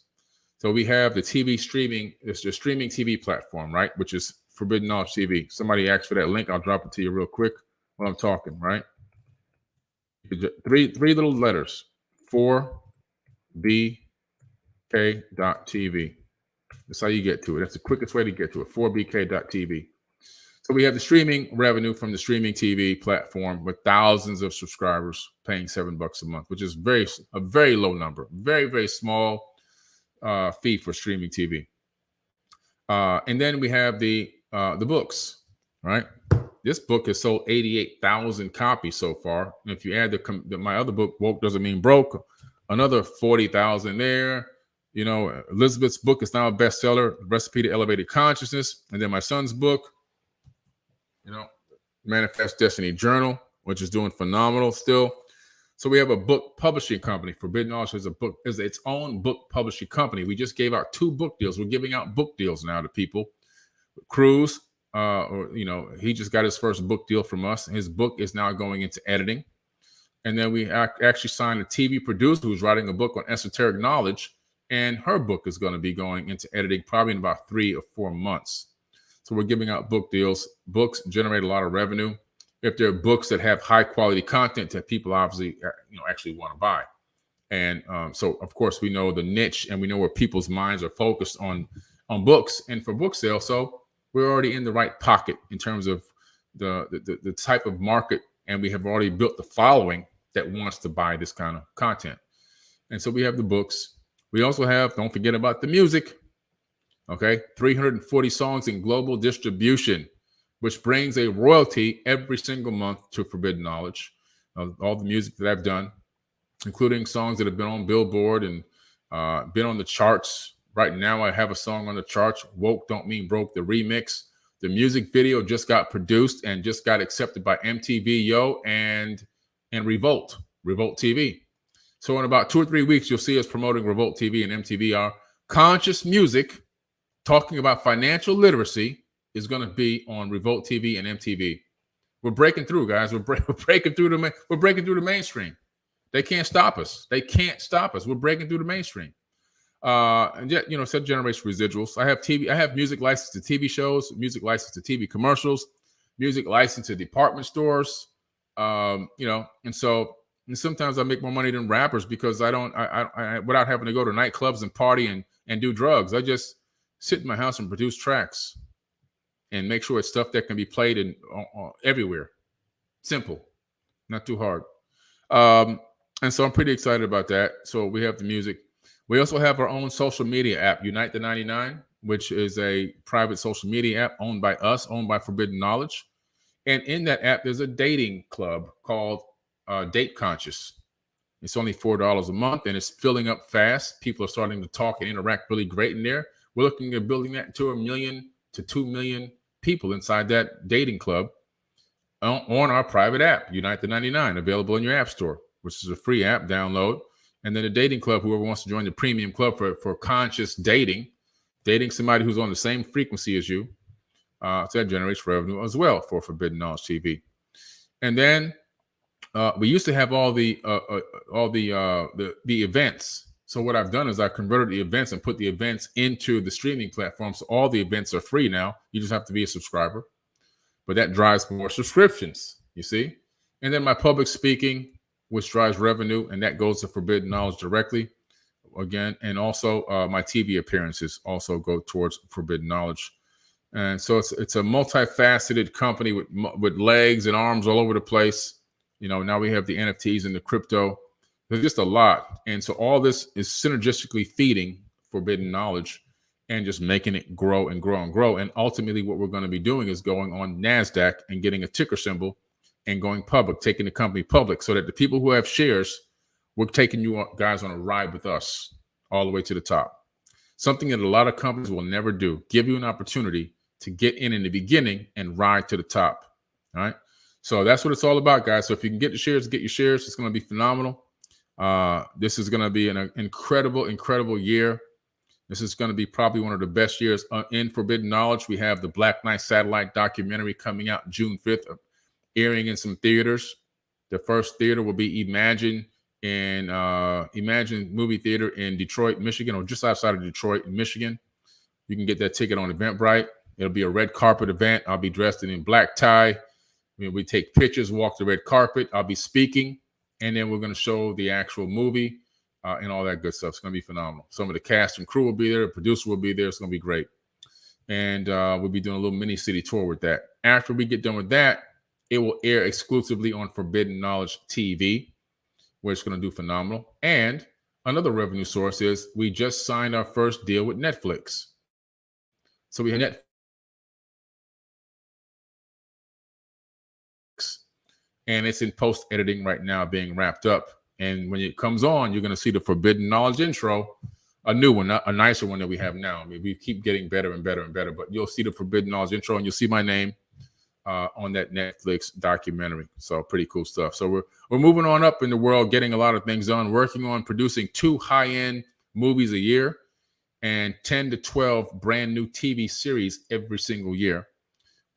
So we have the TV streaming, it's the streaming TV platform, right? Which is Forbidden Knowledge TV. Somebody asked for that link. I'll drop it to you real quick while I'm talking, right? Three little letters, 4bk.tv. That's how you get to it. That's the quickest way to get to it, 4bk.tv. So we have the streaming revenue from the streaming TV platform with thousands of subscribers paying $7 a month, which is a very low number, very, very small fee for streaming TV. And then we have the books, right? This book has sold 88,000 copies so far. And if you add my other book, Woke Doesn't Mean Broke, another 40,000 there. You know, Elizabeth's book is now a bestseller, Recipe to Elevated Consciousness. And then my son's book, you know, Manifest Destiny Journal, which is doing phenomenal still. So we have a book publishing company. Forbidden Knowledge is its own book publishing company. We just gave out 2 book deals. We're giving out book deals now to people. Cruz, he just got his first book deal from us. His book is now going into editing. And then we actually signed a TV producer who's writing a book on esoteric knowledge. And her book is going to be going into editing probably in about 3 or 4 months. So we're giving out book deals. Books generate a lot of revenue if they're books that have high quality content that people obviously, actually want to buy. And so, of course, we know the niche and we know where people's minds are focused on books and for book sale. So we're already in the right pocket in terms of the type of market. And we have already built the following that wants to buy this kind of content. And so we have the books. We also have, don't forget about the music, okay? 340 songs in global distribution, which brings a royalty every single month to Forbidden Knowledge. All the music that I've done, including songs that have been on Billboard and been on the charts. Right now, I have a song on the charts, Woke Don't Mean Broke, the remix. The music video just got produced and just got accepted by MTV Yo and Revolt TV. So in about 2 or 3 weeks, you'll see us promoting Revolt TV and MTV. Our conscious music talking about financial literacy is going to be on Revolt TV and MTV. We're breaking through, guys. We're breaking through the mainstream. They can't stop us. They can't stop us. We're breaking through the mainstream. And yet, set generates residuals. I have TV. I have music license to TV shows, music license to TV commercials, music license to department stores. And sometimes I make more money than rappers because I without having to go to nightclubs and party and do drugs. I just sit in my house and produce tracks and make sure it's stuff that can be played in everywhere. Simple, not too hard. And so I'm pretty excited about that. So we have the music. We also have our own social media app, Unite the 99, which is a private social media app owned by us, owned by Forbidden Knowledge. And in that app, there's a dating club called Date Conscious. It's only $4 a month, and it's filling up fast. People are starting to talk and interact really great in there. We're looking at building that to 1 million to 2 million people inside that dating club on our private app, Unite the 99, available in your app store, which is a free app download. And then the dating club, whoever wants to join the premium club for conscious dating somebody who's on the same frequency as you, so that generates revenue as well for Forbidden Knowledge TV. And then we used to have all the events. So what I've done is I converted the events and put the events into the streaming platform. So all the events are free now. You just have to be a subscriber. But that drives more subscriptions, you see? And then my public speaking, which drives revenue, and that goes to Forbidden Knowledge directly again. And also my TV appearances also go towards Forbidden Knowledge. And so it's a multifaceted company with legs and arms all over the place. Now we have the NFTs and the crypto. There's just a lot. And so all this is synergistically feeding Forbidden Knowledge and just making it grow and grow and grow. And ultimately what we're going to be doing is going on NASDAQ and getting a ticker symbol and going public, taking the company public, so that the people who have shares, we're taking you guys on a ride with us all the way to the top. Something that a lot of companies will never do, give you an opportunity to get in the beginning and ride to the top. All right. So that's what it's all about, guys. So if you can get the shares, get your shares. It's going to be phenomenal. This is going to be an incredible, incredible year. This is going to be probably one of the best years in Forbidden Knowledge. We have the Black Knight satellite documentary coming out June 5th, airing in some theaters. The first theater will be Imagine movie theater in Detroit, Michigan, or just outside of Detroit in Michigan. You can get that ticket on Eventbrite. It'll be a red carpet event. I'll be dressed in black tie. We take pictures, walk the red carpet. I'll be speaking, and then we're going to show the actual movie and all that good stuff. It's going to be phenomenal. Some of the cast and crew will be there. The producer will be there. It's going to be great. And we'll be doing a little mini city tour with that. After we get done with that, it will air exclusively on Forbidden Knowledge TV, where it's going to do phenomenal. And another revenue source is we just signed our first deal with Netflix. So we have Netflix. And it's in post editing right now, being wrapped up. And when it comes on, you're going to see the Forbidden Knowledge intro, a new one, a nicer one that we have now. I mean, we keep getting better and better and better, but you'll see the Forbidden Knowledge intro, and you'll see my name on that Netflix documentary. So pretty cool stuff. So we're moving on up in the world, getting a lot of things done, working on producing 2 high-end movies a year and 10 to 12 brand new TV series every single year.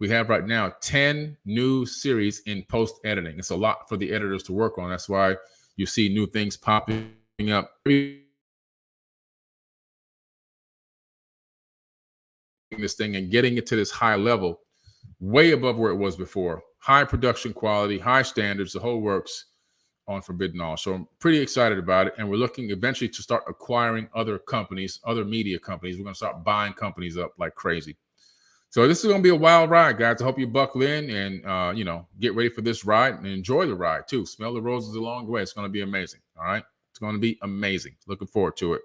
We have right now 10 new series in post-editing. It's a lot for the editors to work on. That's why you see new things popping up. This thing and getting it to this high level, way above where it was before. High production quality, high standards, the whole works on Forbidden Knowledge. So I'm pretty excited about it. And we're looking eventually to start acquiring other companies, other media companies. We're going to start buying companies up like crazy. So this is going to be a wild ride, guys. I hope you buckle in and, get ready for this ride and enjoy the ride too. Smell the roses along the way. It's going to be amazing. All right. It's going to be amazing. Looking forward to it.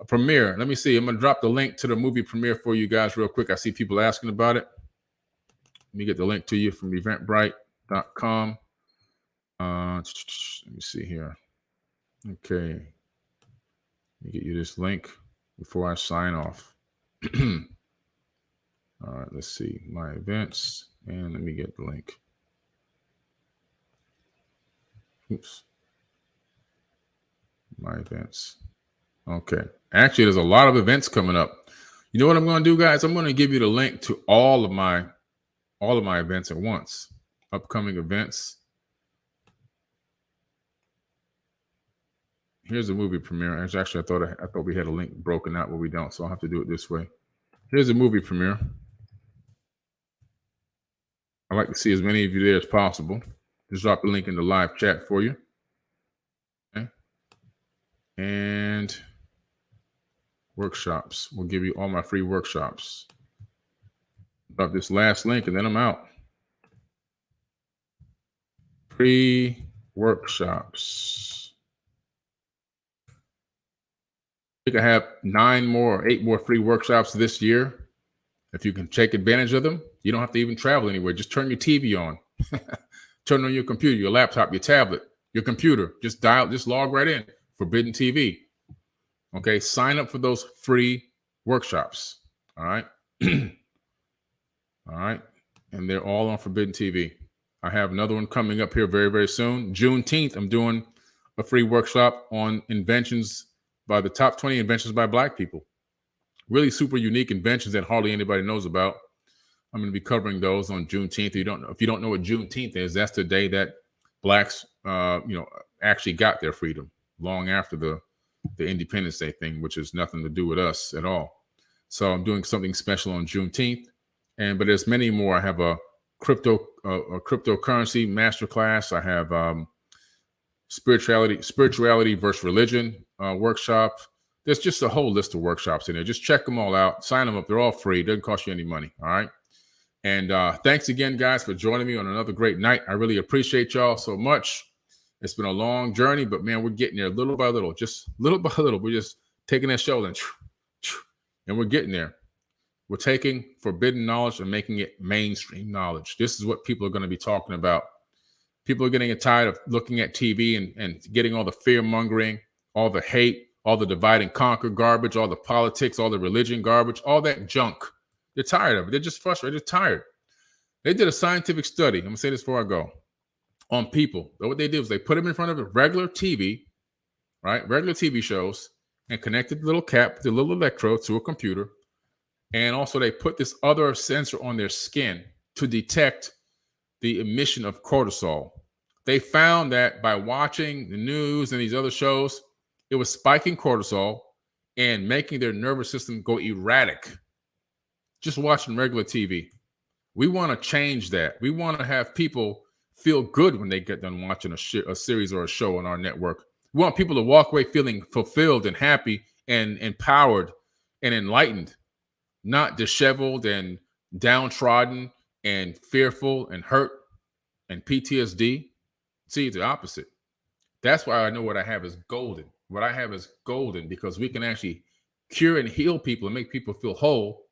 A premiere. Let me see. I'm going to drop the link to the movie premiere for you guys real quick. I see people asking about it. Let me get the link to you from eventbrite.com. Let me see here. Okay. Let me get you this link before I sign off. All right, let's see. My events. And let me get the link. Oops. My events. Okay. Actually, there's a lot of events coming up. You know what I'm going to do, guys? I'm going to give you the link to all of my events at once. upcoming events. Here's a movie premiere. Actually, I thought we had a link broken out, but we don't, so I'll have to do it this way. Here's a movie premiere. I'd like to see as many of you there as possible. Just drop the link in the live chat for you. Okay. And workshops. We'll give you all my free workshops. Drop this last link and then I'm out. Free workshops. I think I have 8 more free workshops this year. If you can take advantage of them, you don't have to even travel anywhere. Just turn your TV on. Turn on your computer, your laptop, your tablet, your computer. Just log right in. Forbidden TV. Okay, sign up for those free workshops. All right. All right. And they're all on Forbidden TV. I have another one coming up here very, very soon. Juneteenth, I'm doing a free workshop on inventions by the top 20 inventions by Black people. Really super unique inventions that hardly anybody knows about. I'm going to be covering those on Juneteenth. If you don't know what Juneteenth is, that's the day that Blacks, actually got their freedom long after the Independence Day thing, which has nothing to do with us at all. So I'm doing something special on Juneteenth, but there's many more. I have a cryptocurrency masterclass. I have spirituality versus religion workshop. There's just a whole list of workshops in there. Just check them all out. Sign them up. They're all free. It doesn't cost you any money. All right. And thanks again, guys, for joining me on another great night. I really appreciate y'all so much. It's been a long journey, but man, we're getting there little by little, just little by little. We're just taking that show and we're getting there. We're taking forbidden knowledge and making it mainstream knowledge. This is what people are going to be talking about. People are getting tired of looking at TV and getting all the fear mongering, all the hate, all the divide and conquer garbage, all the politics, all the religion garbage, all that junk. They're tired of it. They're just frustrated. They're tired. They did a scientific study. I'm going to say this before I go. On people. But what they did was they put them in front of a regular TV, right? Regular TV shows, and connected the little cap, the little electrode to a computer. And also they put this other sensor on their skin to detect the emission of cortisol. They found that by watching the news and these other shows, it was spiking cortisol and making their nervous system go erratic. Just watching regular TV. We want to change that. We want to have people feel good when they get done watching a series or a show on our network. We want people to walk away feeling fulfilled and happy and empowered and enlightened, not disheveled and downtrodden and fearful and hurt and PTSD. See, it's the opposite. That's why I know what I have is golden. What I have is golden because we can actually cure and heal people and make people feel whole,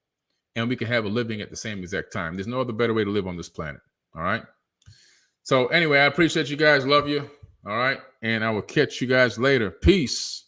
and we can have a living at the same exact time. There's no other better way to live on this planet. All right. So anyway, I appreciate you guys. Love you. All right. And I will catch you guys later. Peace.